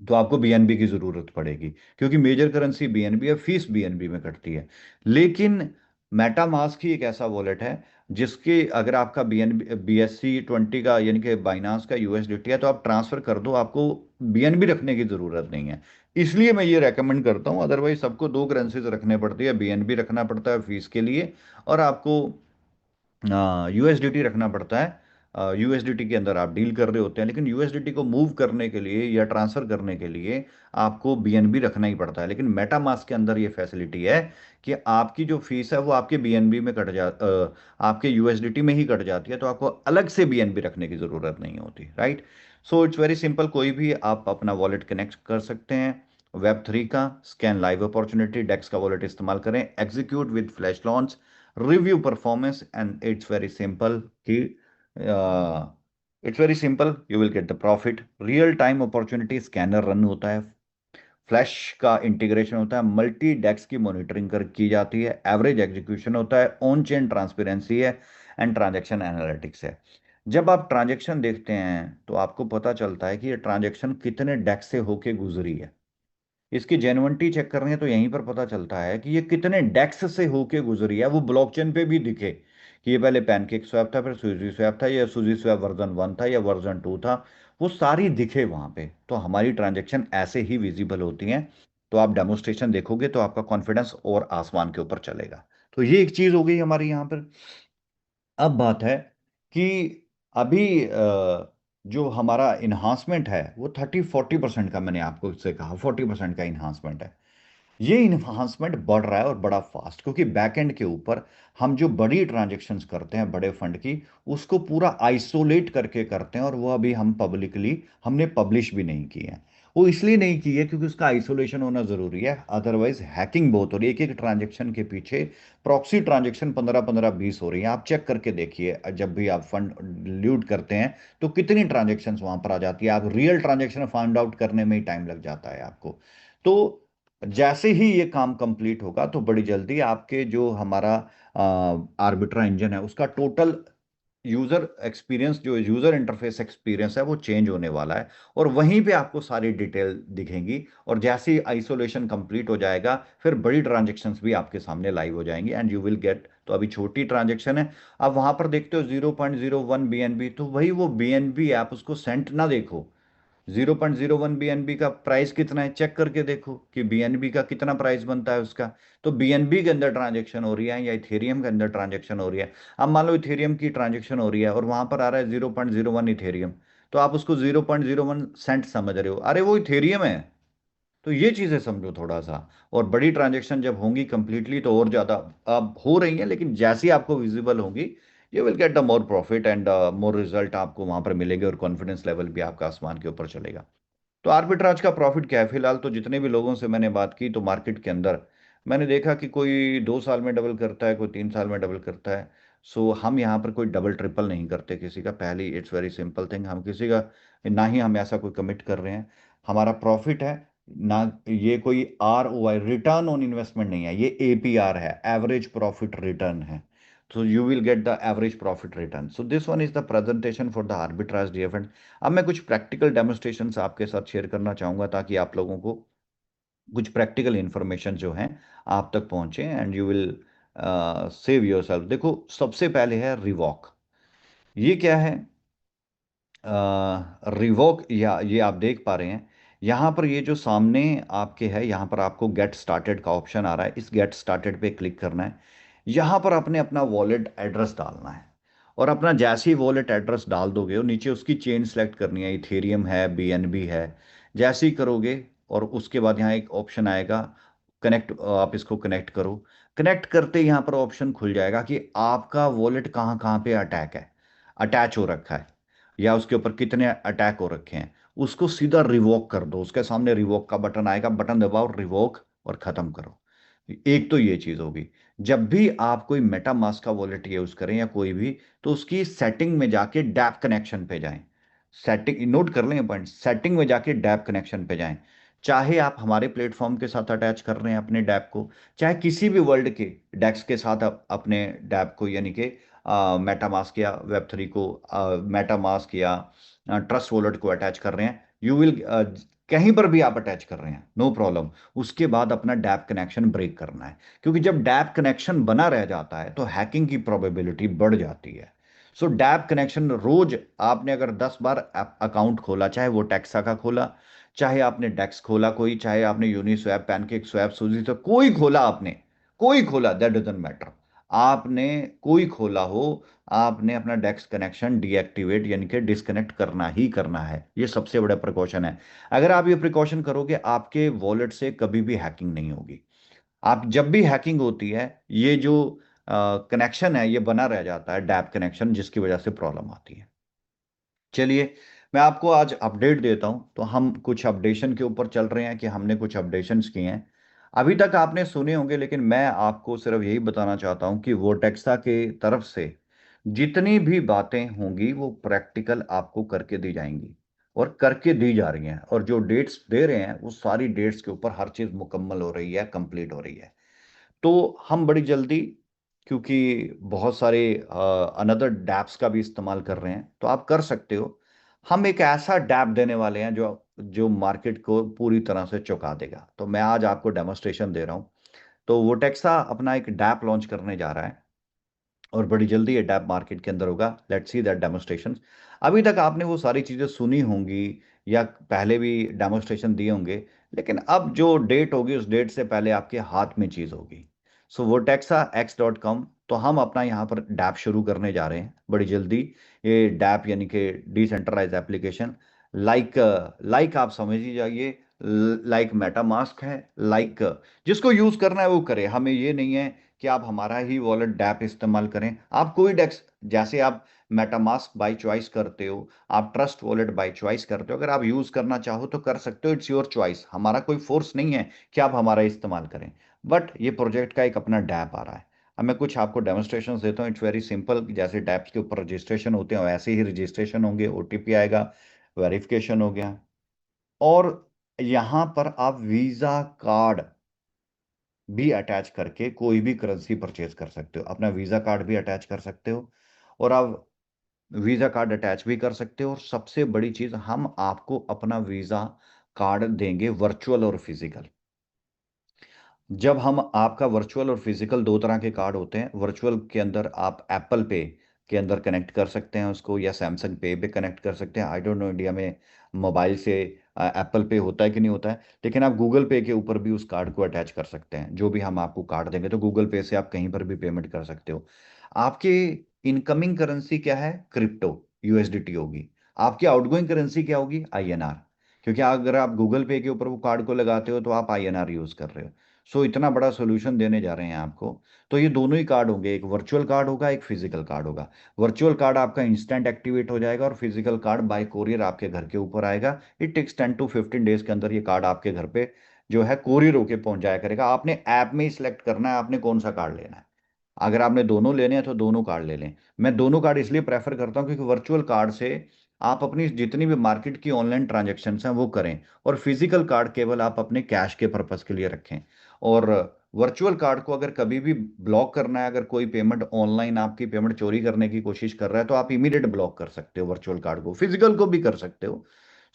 तो आपको BNB की जरूरत पड़ेगी, क्योंकि मेजर करेंसी BNB है, फीस BNB में कटती है। लेकिन मेटामास्क ही एक ऐसा वॉलेट है जिसके, अगर आपका BNB BSC20 का यानी कि बाइनांस का यूएसडीटी है, तो आप ट्रांसफर कर दो, आपको BNB रखने की जरूरत नहीं है। इसलिए मैं ये रेकमेंड करता हूँ, अदरवाइज सबको दो करेंसीज रखने पड़ती है, BNB रखना पड़ता है फीस के लिए, और आपको यूएसडीटी रखना पड़ता है। यूएसडीटी के अंदर आप डील कर रहे होते हैं, लेकिन यूएसडीटी को मूव करने के लिए या ट्रांसफर करने के लिए आपको BNB रखना ही पड़ता है। लेकिन मेटामास्क के अंदर ये फैसिलिटी है कि आपकी जो फीस है वो आपके BNB में आपके यूएसडीटी में ही कट जाती है, तो आपको अलग से BNB रखने की ज़रूरत नहीं होती। Right, so it's very simple, कोई भी आप अपना वॉलेट कनेक्ट कर सकते हैं। वेब 3 का स्कैन लाइव अपॉर्चुनिटी, डेक्स का वॉलेट इस्तेमाल करें, execute with flash launch, review performance, and it's very simple कि it's very simple, you will get the profit. Real time opportunity scanner run होता है, फ्लैश का इंटीग्रेशन होता है, मल्टी डेक्स की मॉनिटरिंग कर की जाती है, एवरेज एग्जीक्यूशन होता है, ऑन चेन ट्रांसपेरेंसी है, एंड ट्रांजैक्शन एनालिटिक्स है। जब आप ट्रांजैक्शन देखते हैं तो आपको पता चलता है कि ये ट्रांजैक्शन कितने डेक्स से होके गुजरी है। इसकी जेन्युइनिटी चेक करनी है तो यहीं पर पता चलता है कि ये कितने डेक्स से होके गुजरी है, वो ब्लॉकचेन पे भी दिखे कि ये पहले पैनकेक स्वैप था, फिर सुजी स्वैप था, या सुजी स्वैप वर्जन 1 था या वर्जन 2 था, वो सारी दिखे वहां पे, तो हमारी ट्रांजेक्शन ऐसे ही विजिबल होती हैं। तो आप डेमोस्ट्रेशन देखोगे तो आपका कॉन्फिडेंस और आसमान के ऊपर चलेगा। तो ये एक चीज हो गई हमारी यहाँ पर। अब बात है कि अभी जो हमारा इन्हांसमेंट है वो 30-40% का, मैंने आपको इससे कहा 40% का इन्हांसमेंट है। ये इन्हांसमेंट बढ़ रहा है और बड़ा फास्ट, क्योंकि बैकएंड के ऊपर हम जो बड़ी ट्रांजेक्शन्स करते हैं बड़े फंड की, उसको पूरा आइसोलेट करके करते हैं, और वो अभी हम पब्लिकली हमने पब्लिश भी नहीं की है। वो इसलिए नहीं की है क्योंकि उसका आइसोलेशन होना जरूरी है, अदरवाइज हैकिंग बहुत हो रही है। एक एक ट्रांजेक्शन के पीछे प्रॉक्सी ट्रांजेक्शन 15 15 20 हो रही है। आप चेक करके देखिए, जब भी आप फंड ल्यूट करते हैं तो कितनी ट्रांजेक्शन वहां पर आ जाती है। आप रियल ट्रांजेक्शन फाइंड आउट करने में ही टाइम लग जाता है आपको। तो जैसे ही ये काम कंप्लीट होगा तो बड़ी जल्दी आपके जो हमारा आर्बिट्रा इंजन है उसका टोटल यूजर एक्सपीरियंस, जो यूजर इंटरफेस एक्सपीरियंस है, वो चेंज होने वाला है। और वहीं पे आपको सारी डिटेल दिखेंगी, और जैसे ही आइसोलेशन कंप्लीट हो जाएगा फिर बड़ी ट्रांजेक्शन्स भी आपके सामने लाइव हो जाएंगी, एंड यू विल गेट। तो अभी छोटी ट्रांजेक्शन है, आप वहां पर देखते हो 0.01 BNB, तो वही वो BNB, आप उसको सेंट ना देखो। 0.01 BNB का प्राइस कितना है चेक करके देखो कि BNB का कितना प्राइस बनता है उसका। तो BNB के अंदर ट्रांजेक्शन हो रही है या इथेरियम के अंदर ट्रांजेक्शन हो रही है। अब मान लो इथेरियम की ट्रांजेक्शन हो रही है और वहां पर आ रहा है 0.01 इथेरियम, तो आप उसको 0.01 सेंट समझ रहे हो, अरे वो इथेरियम है। तो ये चीजें समझो थोड़ा सा। और बड़ी ट्रांजेक्शन जब होंगी कंप्लीटली तो और ज्यादा अब हो रही है, लेकिन जैसी आपको विजिबल होंगी, you will get the more profit and more result आपको वहां पर मिलेंगे, और कॉन्फिडेंस लेवल भी आपका आसमान के ऊपर चलेगा। तो आर्बिट्राज का प्रॉफिट क्या है फिलहाल? तो जितने भी लोगों से मैंने बात की तो मार्केट के अंदर मैंने देखा कि कोई 2 साल में डबल करता है, कोई 3 साल में डबल करता है। सो हम यहाँ पर कोई डबल ट्रिपल नहीं करते किसी का। पहली इट्स वेरी सिंपल थिंग, हम किसी का ना ही हम ऐसा कोई कमिट कर रहे हैं। हमारा प्रॉफिट है ना, ये कोई ROI रिटर्न ऑन इन्वेस्टमेंट नहीं है, ये APR है, एवरेज प्रॉफिट रिटर्न है। So you will get the average profit return. So this one is the presentation for the arbitrage DFN। अब मैं कुछ प्रैक्टिकल डेमोस्ट्रेशंस आपके साथ शेयर करना चाहूंगा ताकि आप लोगों को कुछ प्रैक्टिकल इंफॉर्मेशन जो है आप तक पहुंचे, and you will save your self. देखो, सबसे पहले है रिवॉक। ये क्या है? रिवॉक, या ये आप देख पा रहे हैं यहाँ पर, ये जो सामने आपके है, यहाँ पर आपको गेट स्टार्टेड का ऑप्शन आ रहा है। इस गेट स्टार्टेड पे क्लिक करना है। यहाँ पर आपने अपना वॉलेट एड्रेस डालना है, और अपना जैसे ही वॉलेट एड्रेस डाल दोगे और नीचे उसकी चेन सेलेक्ट करनी है, इथेरियम है, BNB है। जैसे ही करोगे और उसके बाद यहाँ एक ऑप्शन आएगा कनेक्ट, आप इसको कनेक्ट करो। कनेक्ट करते ही यहाँ पर ऑप्शन खुल जाएगा कि आपका वॉलेट कहाँ कहाँ पे अटैच हो रखा है, या उसके ऊपर कितने अटैक हो रखे हैं। उसको सीधा रिवोक कर दो, उसके सामने रिवोक का बटन आएगा, बटन दबाओ, रिवोक, और खत्म करो। एक तो ये चीज होगी। जब भी आप कोई मेटामास्क का वॉलेट यूज करें या कोई भी, तो उसकी सेटिंग में जाके डैप कनेक्शन पे जाएं। सेटिंग नोट कर लें पॉइंट, सेटिंग में जाके डैप कनेक्शन पे जाएं। चाहे आप हमारे प्लेटफॉर्म के साथ अटैच कर रहे हैं अपने डैप को, चाहे किसी भी वर्ल्ड के डेक्स के साथ अपने डैप को, यानी कि मेटामास्क या वेब3 को, मेटामास्क या ट्रस्ट वॉलेट को अटैच कर रहे हैं, यू विल, कहीं पर भी आप अटैच कर रहे हैं, नो प्रॉब्लम। उसके बाद अपना डैप कनेक्शन ब्रेक करना है, क्योंकि जब डैप कनेक्शन बना रह जाता है तो हैकिंग की प्रोबेबिलिटी बढ़ जाती है। सो डैप कनेक्शन रोज, आपने अगर 10 बार अकाउंट खोला, चाहे वो टेक्सा का खोला, चाहे आपने डेक्स खोला कोई, चाहे आपने यूनिस्वैप, पैनकेक स्वैप, सूजी, तो कोई खोला आपने, कोई खोला, दैट डजंट मैटर। आपने कोई खोला हो, आपने अपना डेक्स कनेक्शन डीएक्टिवेट यानी कि डिस्कनेक्ट करना ही करना है। ये सबसे बड़ा प्रिकॉशन है। अगर आप ये प्रिकॉशन करोगे, आपके वॉलेट से कभी भी हैकिंग नहीं होगी। आप जब भी हैकिंग होती है, ये जो कनेक्शन है ये बना रह जाता है, डैप कनेक्शन, जिसकी वजह से प्रॉब्लम आती है। चलिए, मैं आपको आज अपडेट देता हूं। तो हम कुछ अपडेशन के ऊपर चल रहे हैं कि हमने कुछ अपडेशंस किए हैं। अभी तक आपने सुने होंगे, लेकिन मैं आपको सिर्फ यही बताना चाहता हूं कि वोटेक्सा के तरफ से जितनी भी बातें होंगी वो प्रैक्टिकल आपको करके दी जाएंगी, और करके दी जा रही हैं। और जो डेट्स दे रहे हैं वो सारी डेट्स के ऊपर हर चीज मुकम्मल हो रही है, कंप्लीट हो रही है। तो हम बड़ी जल्दी, क्योंकि बहुत सारे अनदर डैप्स का भी इस्तेमाल कर रहे हैं, तो आप कर सकते हो। हम एक ऐसा डैप देने वाले हैं जो जो मार्केट को पूरी तरह से चौंका देगा। तो मैं आज आपको डेमोस्ट्रेशन दे रहा हूं। तो वोटेक्सा अपना एक डैप लॉन्च करने जा रहा है, और बड़ी जल्दी ये डैप मार्केट के अंदर होगा। Let's see that demonstration. अभी तक आपने वो सारी चीजें सुनी होंगी या पहले भी डेमोस्ट्रेशन दिए होंगे, लेकिन अब जो डेट होगी उस डेट से पहले आपके हाथ में चीज होगी। सो votexa.x.com, तो हम अपना यहाँ पर डैप शुरू करने जा रहे हैं बड़ी जल्दी। ये डैप यानी कि डिसेंट्रलाइज एप्लीकेशन, लाइक लाइक आप समझ ही जाइए, लाइक मेटामास्क है, लाइक जिसको यूज करना है वो करे। हमें ये नहीं है कि आप हमारा ही वॉलेट डैप इस्तेमाल करें। आप कोई डेक्स, जैसे आप मेटामास्क बाय चॉइस करते हो, आप ट्रस्ट वॉलेट बाय चॉइस करते हो, अगर आप यूज करना चाहो तो कर सकते हो, इट्स योर चॉइस। हमारा कोई फोर्स नहीं है कि आप हमारा इस्तेमाल करें। बट ये प्रोजेक्ट का एक अपना डैप आ रहा है। अब मैं कुछ आपको डेमोस्ट्रेशन देता हूँ। It's very simple. जैसे डैप्स के ऊपर रजिस्ट्रेशन होते हैं वैसे ही रजिस्ट्रेशन होंगे, ओटीपी आएगा, वेरिफिकेशन हो गया। और यहां पर आप वीजा कार्ड भी अटैच करके कोई भी करेंसी परचेज कर सकते हो। अपना वीजा कार्ड भी अटैच कर सकते हो, और आप वीजा कार्ड अटैच भी कर सकते हो। और सबसे बड़ी चीज, हम आपको अपना वीजा कार्ड देंगे, वर्चुअल और फिजिकल। जब हम आपका वर्चुअल और फिजिकल दो तरह के कार्ड होते हैं। वर्चुअल के अंदर आप एप्पल पे के अंदर कनेक्ट कर सकते हैं उसको, या सैमसंग पे भी कनेक्ट कर सकते हैं। आई डोंट नो इंडिया में मोबाइल से एप्पल पे होता है कि नहीं होता है, लेकिन आप गूगल पे के ऊपर भी उस कार्ड को अटैच कर सकते हैं। जो भी हम आपको कार्ड देंगे तो गूगल पे से आप कहीं पर भी पेमेंट कर सकते हो। आपकी इनकमिंग करेंसी क्या है? क्रिप्टो, यूएसडीटी होगी। आपकी आउटगोइंग करेंसी क्या होगी? आईएनआर। क्योंकि अगर आप गूगल पे के ऊपर वो कार्ड को लगाते हो तो आप आईएनआर यूज कर रहे हो। सो इतना बड़ा सोल्यूशन देने जा रहे हैं आपको। तो ये दोनों ही कार्ड होंगे, एक वर्चुअल कार्ड होगा, एक फिजिकल कार्ड होगा। वर्चुअल कार्ड आपका इंस्टेंट एक्टिवेट हो जाएगा, और फिजिकल कार्ड बाय कोरियर आपके घर के ऊपर आएगा। इट टेक्स 10 to 15 डेज के अंदर ये कार्ड आपके घर पे जो है कोरियर होके पहुंच जाया करेगा। आपने ऐप में ही सिलेक्ट करना है आपने कौन सा कार्ड लेना है। अगर आपने दोनों लेने हैं तो दोनों कार्ड ले लें। मैं दोनों कार्ड इसलिए प्रेफर करता हूं क्योंकि वर्चुअल कार्ड से आप अपनी जितनी भी मार्केट की ऑनलाइन ट्रांजैक्शन हैं वो करें, और फिजिकल कार्ड केवल आप अपने कैश के पर्पस के लिए रखें। और वर्चुअल कार्ड को अगर कभी भी ब्लॉक करना है, अगर कोई पेमेंट ऑनलाइन आपकी पेमेंट चोरी करने की कोशिश कर रहा है तो आप इमीडिएट ब्लॉक कर सकते हो वर्चुअल कार्ड को। फिजिकल को भी कर सकते हो।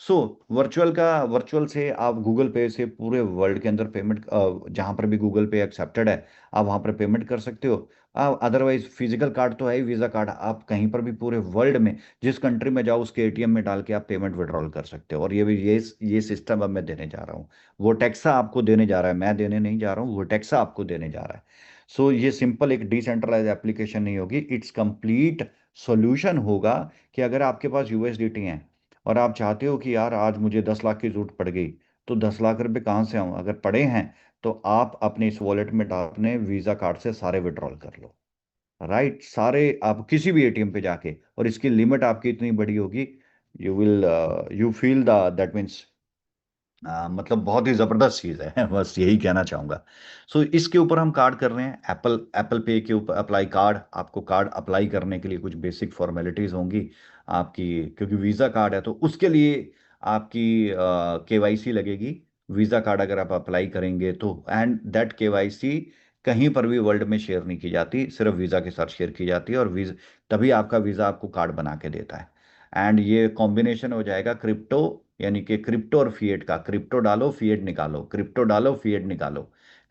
सो वर्चुअल से आप गूगल पे से पूरे वर्ल्ड के अंदर पेमेंट, जहां पर भी गूगल पे एक्सेप्टेड है आप वहां पर पेमेंट कर सकते हो। अदरवाइज फिजिकल कार्ड तो है ही, वीजा कार्ड, आप कहीं पर भी पूरे वर्ल्ड में जिस कंट्री में जाओ उसके एटीएम में डाल के आप पेमेंट विड्रॉल कर सकते हो। और ये भी ये सिस्टम अब मैं देने जा रहा हूँ। वो टैक्सा आपको देने जा रहा है, मैं देने नहीं जा रहा हूँ, वो टैक्सा आपको देने जा रहा है। सो ये सिंपल एक डिसेंट्रलाइज एप्लीकेशन नहीं होगी, इट्स कंप्लीट सॉल्यूशन होगा। कि अगर आपके पास यूएसडीटी है और आप चाहते हो कि यार आज मुझे 10 लाख की जरूरत पड़ गई, तो 10 लाख रुपए कहाँ से आऊँ? अगर पड़े हैं तो आप अपने इस वॉलेट में डाल, अपने वीजा कार्ड से सारे विड्रॉल कर लो। राइट, सारे आप किसी भी एटीएम पे जाके, और इसकी लिमिट आपकी इतनी बड़ी होगी, you will you feel the that means, मतलब बहुत ही जबरदस्त चीज है। बस यही कहना चाहूंगा। सो इसके ऊपर हम कार्ड कर रहे हैं, एप्पल एप्पल पे के ऊपर अप्लाई कार्ड। आपको कार्ड अप्लाई करने के लिए कुछ बेसिक फॉर्मेलिटीज होंगी आपकी, क्योंकि वीजा कार्ड है तो उसके लिए आपकी केवाईसी लगेगी। वीजा कार्ड अगर आप अप्लाई करेंगे तो, एंड दैट केवाईसी कहीं पर भी वर्ल्ड में शेयर नहीं की जाती, सिर्फ वीजा के साथ शेयर की जाती है। और वीजा, तभी आपका वीजा आपको कार्ड बना के देता है। एंड ये कॉम्बिनेशन हो जाएगा क्रिप्टो, यानी कि क्रिप्टो और फिएट का। क्रिप्टो डालो फिएट निकालो, क्रिप्टो डालो फिएट निकालो,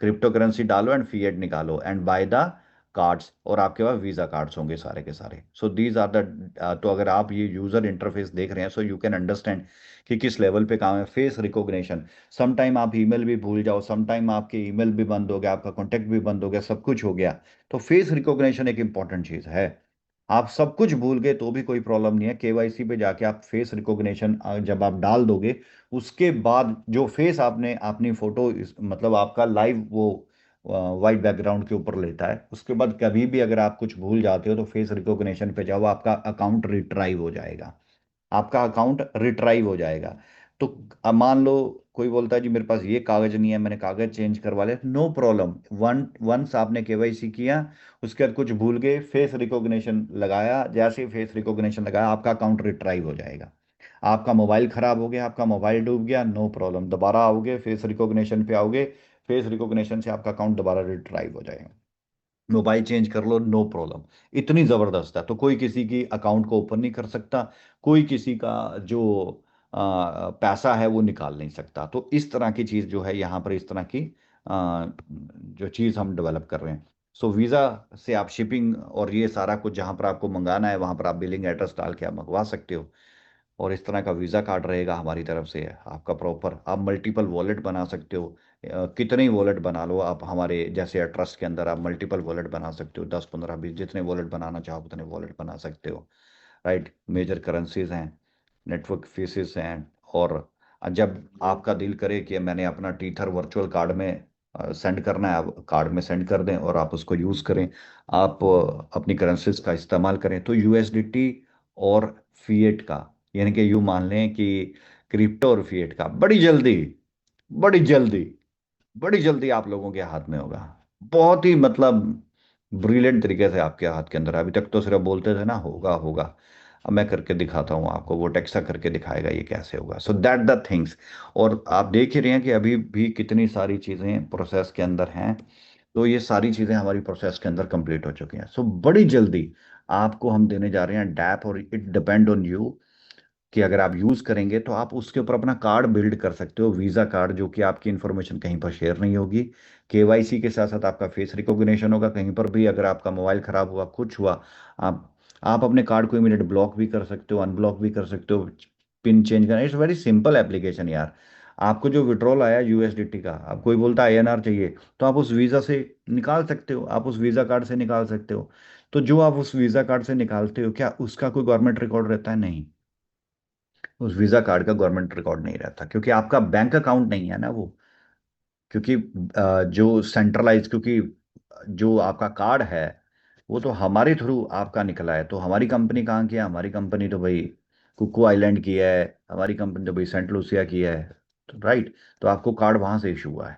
क्रिप्टो करेंसी डालो एंड फिएट निकालो, एंड बाय द कार्ड्स। और आपके पास वीजा कार्ड्स होंगे सारे के सारे। सो दीज आर द, तो अगर आप ये यूजर इंटरफेस देख रहे हैं सो यू कैन अंडरस्टैंड कि किस लेवल पे काम है। फेस रिकॉग्निशन, सम टाइम आप ईमेल भी भूल जाओ, सम टाइम आपके ईमेल भी बंद हो गया, आपका कॉन्टेक्ट भी बंद हो गया, सब कुछ हो गया, तो फेस रिकॉग्निशन एक इंपॉर्टेंट चीज है। आप सब कुछ भूल गए तो भी कोई प्रॉब्लम नहीं है, केवाईसी पे जाके आप फेस रिकॉग्निशन जब आप डाल दोगे, उसके बाद जो फेस आपने अपनी फोटो मतलब आपका लाइव वो वाइट बैकग्राउंड के ऊपर लेता है, उसके बाद कभी भी अगर आप कुछ भूल जाते हो तो फेस रिकॉग्निशन पे जाओ, आपका अकाउंट रिट्राइव हो जाएगा। आपका अकाउंट रिट्राइव हो जाएगा। तो अब मान लो कोई बोलता है जी मेरे पास ये कागज नहीं है, मैंने कागज चेंज करवा लिया, नो प्रॉब्लम। वंस आपने केवाईसी किया, उसके बाद कुछ भूल गए, फेस रिकॉग्निशन लगाया, जैसे ही फेस रिकॉग्निशन लगाया आपका अकाउंट रिट्राइव हो जाएगा। आपका मोबाइल खराब हो गया, आपका मोबाइल डूब गया, नो प्रॉब्लम, दोबारा आओगे फेस रिकॉग्निशन पे आओगे, फेस रिकॉग्निशन से आपका अकाउंट दोबारा रिट्राइव हो जाएगा। मोबाइल चेंज कर लो, नो प्रॉब्लम। इतनी जबरदस्त है, तो कोई किसी की अकाउंट को ओपन नहीं कर सकता, कोई किसी का जो पैसा है वो निकाल नहीं सकता। तो इस तरह की चीज जो है यहाँ पर, इस तरह की जो चीज हम डेवलप कर रहे हैं। सो वीजा से आप शिपिंग और ये सारा कुछ जहाँ पर आपको मंगाना है वहां पर आप बिलिंग एड्रेस डाल के आप मंगवा सकते हो। और इस तरह का वीज़ा कार्ड रहेगा हमारी तरफ से, आपका प्रॉपर। आप मल्टीपल वॉलेट बना सकते हो, कितने ही वॉलेट बना लो आप। हमारे जैसे ट्रस्ट के अंदर आप मल्टीपल वॉलेट बना सकते हो, 10 15 20 जितने वॉलेट बनाना चाहो उतने वॉलेट बना सकते हो। राइट, मेजर करेंसीज हैं, नेटवर्क फीसेस हैं, और जब आपका दिल करे कि मैंने अपना टीथर वर्चुअल कार्ड में सेंड करना है, आप कार्ड में सेंड कर दें और आप उसको यूज करें, आप अपनी करेंसीज का इस्तेमाल करें, तो यूएसडीटी और फिएट का, यानी कि यूं मान लें कि क्रिप्टो और फिएट का बड़ी जल्दी बड़ी जल्दी आप लोगों के हाथ में होगा। बहुत ही मतलब ब्रिलियंट तरीके से आपके हाथ के अंदर है। अभी तक तो सिर्फ बोलते थे ना होगा होगा, अब मैं करके दिखाता हूँ आपको, वो टेक्सा करके दिखाएगा ये कैसे होगा। So that the things. और आप देख ही रहे हैं कि अभी भी कितनी सारी चीज़ें प्रोसेस के अंदर हैं। तो ये सारी चीज़ें हमारी प्रोसेस के अंदर कंप्लीट हो चुकी हैं। सो बड़ी जल्दी आपको हम देने जा रहे हैं डैप, और इट डिपेंड ऑन यू कि अगर आप यूज करेंगे तो आप उसके ऊपर अपना कार्ड बिल्ड कर सकते हो, वीजा कार्ड, जो कि आपकी इंफॉर्मेशन कहीं पर शेयर नहीं होगी। केवाईसी के साथ साथ आपका फेस रिकॉग्निशन होगा। कहीं पर भी अगर आपका मोबाइल खराब हुआ, कुछ हुआ, आप आप अपने कार्ड को इमीडिएट ब्लॉक भी कर सकते हो, अनब्लॉक भी कर सकते हो, पिन चेंज करना। इट्स वेरी सिंपल एप्लीकेशन यार। आपको जो विड्रॉल आया यूएसडीटी का, आप कोई बोलता है आईएनआर चाहिए, तो आप उस वीजा से निकाल सकते हो, आप उस वीजा कार्ड से निकाल सकते हो। तो जो आप उस वीजा कार्ड से निकालते हो, क्या उसका कोई गवर्नमेंट रिकॉर्ड रहता है? नहीं, उस वीजा कार्ड का गवर्नमेंट रिकॉर्ड नहीं रहता, क्योंकि आपका बैंक अकाउंट नहीं है ना वो। क्योंकि जो सेंट्रलाइज, क्योंकि जो आपका कार्ड है वो तो हमारे थ्रू आपका निकला है। तो हमारी कंपनी कहाँ की है? हमारी कंपनी तो भाई कुकू आइलैंड की है, हमारी कंपनी तो भाई सेंट लूसिया की है। तो राइट, तो आपको कार्ड वहां से इशू हुआ है।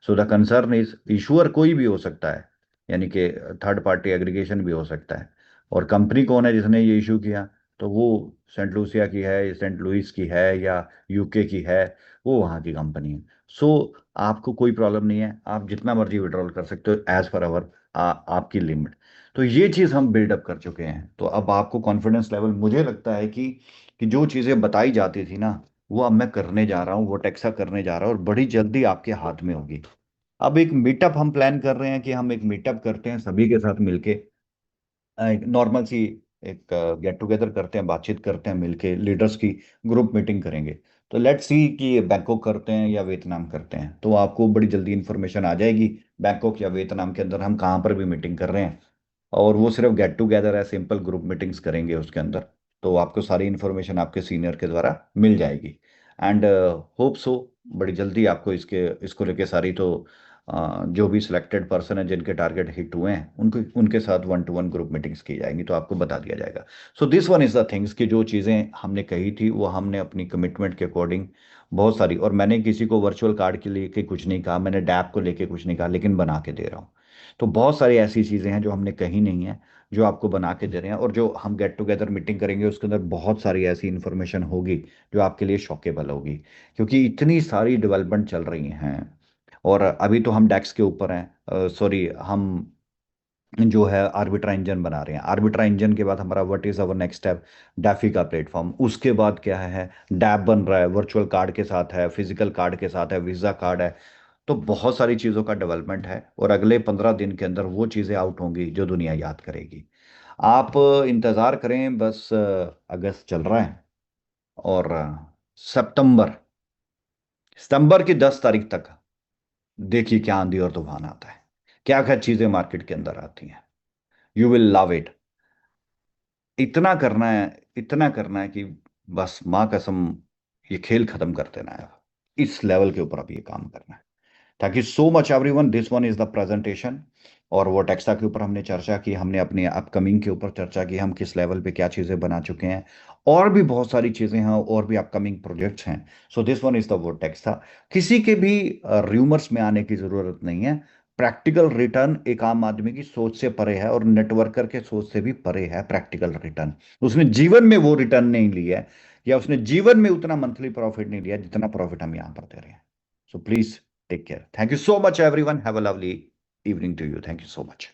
So the concern is, issuer कोई भी हो सकता है, यानी कि थर्ड पार्टी एग्रीगेशन भी हो सकता है। और कंपनी कौन है जिसने ये इशू किया? तो वो सेंट लूसिया की है, सेंट लुइस की है, या यूके की है, वो वहाँ की कंपनी है। सो आपको कोई प्रॉब्लम नहीं है, आप जितना मर्जी विड्रॉल कर सकते हो एज पर आवर आपकी लिमिट। तो ये चीज़ हम बिल्डअप कर चुके हैं। तो अब आपको कॉन्फिडेंस लेवल, मुझे लगता है कि जो चीज़ें बताई जाती थी ना, वो अब मैं करने जा रहा हूँ, वो टेक्सा करने जा रहा हूँ, और बड़ी जल्दी आपके हाथ में होगी। अब एक मीटअप हम प्लान कर रहे हैं कि हम एक मीटअप करते हैं सभी के साथ मिलके, एक नॉर्मल सी एक गेट टुगेदर करते हैं, बातचीत करते हैं मिलके, लीडर्स की ग्रुप मीटिंग करेंगे। तो लेट्स सी कि ये बैंकॉक करते हैं या वियतनाम करते हैं, तो आपको बड़ी जल्दी इन्फॉर्मेशन आ जाएगी बैंकॉक या वियतनाम के अंदर हम कहाँ पर भी मीटिंग कर रहे हैं। और वो सिर्फ गेट टुगेदर है, सिंपल ग्रुप मीटिंग्स करेंगे उसके अंदर। तो आपको सारी इन्फॉर्मेशन आपके सीनियर के द्वारा मिल जाएगी। एंड होप सो बड़ी जल्दी आपको इसको लेके सारी, तो जो भी सिलेक्टेड पर्सन है जिनके टारगेट हिट हुए हैं, उनको उनके साथ 1-to-1 ग्रुप मीटिंग्स की जाएंगी, तो आपको बता दिया जाएगा। So this one is the things कि जो चीज़ें हमने कही थी वो हमने अपनी कमिटमेंट के अकॉर्डिंग बहुत सारी, और मैंने किसी को वर्चुअल कार्ड के लेके कुछ नहीं कहा, मैंने डैप को लेके कुछ नहीं कहा, लेकिन बना के दे रहा हूँ। तो बहुत सारी ऐसी चीज़ें हैं जो हमने कही नहीं है, जो आपको बना के दे रहे हैं। और जो हम गेट टुगेदर मीटिंग करेंगे उसके अंदर बहुत सारी ऐसी इन्फॉर्मेशन होगी जो आपके लिए शॉकेबल होगी, क्योंकि इतनी सारी डेवलपमेंट चल रही हैं। और अभी तो हम डेक्स के ऊपर हैं, सॉरी, हम जो है आर्बिट्रा इंजन बना रहे हैं। आर्बिट्रा इंजन के बाद हमारा what is our next step? Daffy का प्लेटफॉर्म। उसके बाद क्या है? डैप बन रहा है, वर्चुअल कार्ड के साथ है, फिजिकल कार्ड के साथ है, वीजा कार्ड है। तो बहुत सारी चीज़ों का डेवलपमेंट है, और अगले 15 दिन के अंदर वो चीज़ें आउट होंगी जो दुनिया याद करेगी। आप इंतज़ार करें बस। अगस्त चल रहा है, और सितंबर सितंबर की 10 तारीख तक देखिए क्या आंधी और तूफान आता है, क्या क्या चीज़ें मार्केट के अंदर आती हैं। You will love it. इतना करना है, इतना करना है कि बस माँ कसम, ये खेल खत्म कर देना है। इस लेवल के ऊपर अब ये काम करना है। Thank you so much everyone, this one is the presentation. और वो टेक्सा के ऊपर हमने चर्चा की, हमने अपने अपकमिंग के ऊपर चर्चा की, हम किस लेवल पे क्या चीज़ें बना चुके हैं। और भी बहुत सारी चीज़ें हैं, और भी अपकमिंग प्रोजेक्ट्स हैं। So this one is the वो टेक्सा। किसी के भी रूमर्स में आने की ज़रूरत नहीं है। प्रैक्टिकल रिटर्न एक आम आदमी की सोच से परे है, और नेटवर्कर के सोच से भी परे है प्रैक्टिकल रिटर्न। उसने जीवन में वो रिटर्न नहीं लिया है, या उसने जीवन में उतना मंथली प्रॉफिट नहीं लिया जितना प्रॉफिट हम यहाँ पर दे रहे हैं। So please take care. Thank you so much, everyone. Have a lovely evening to you. Thank you so much.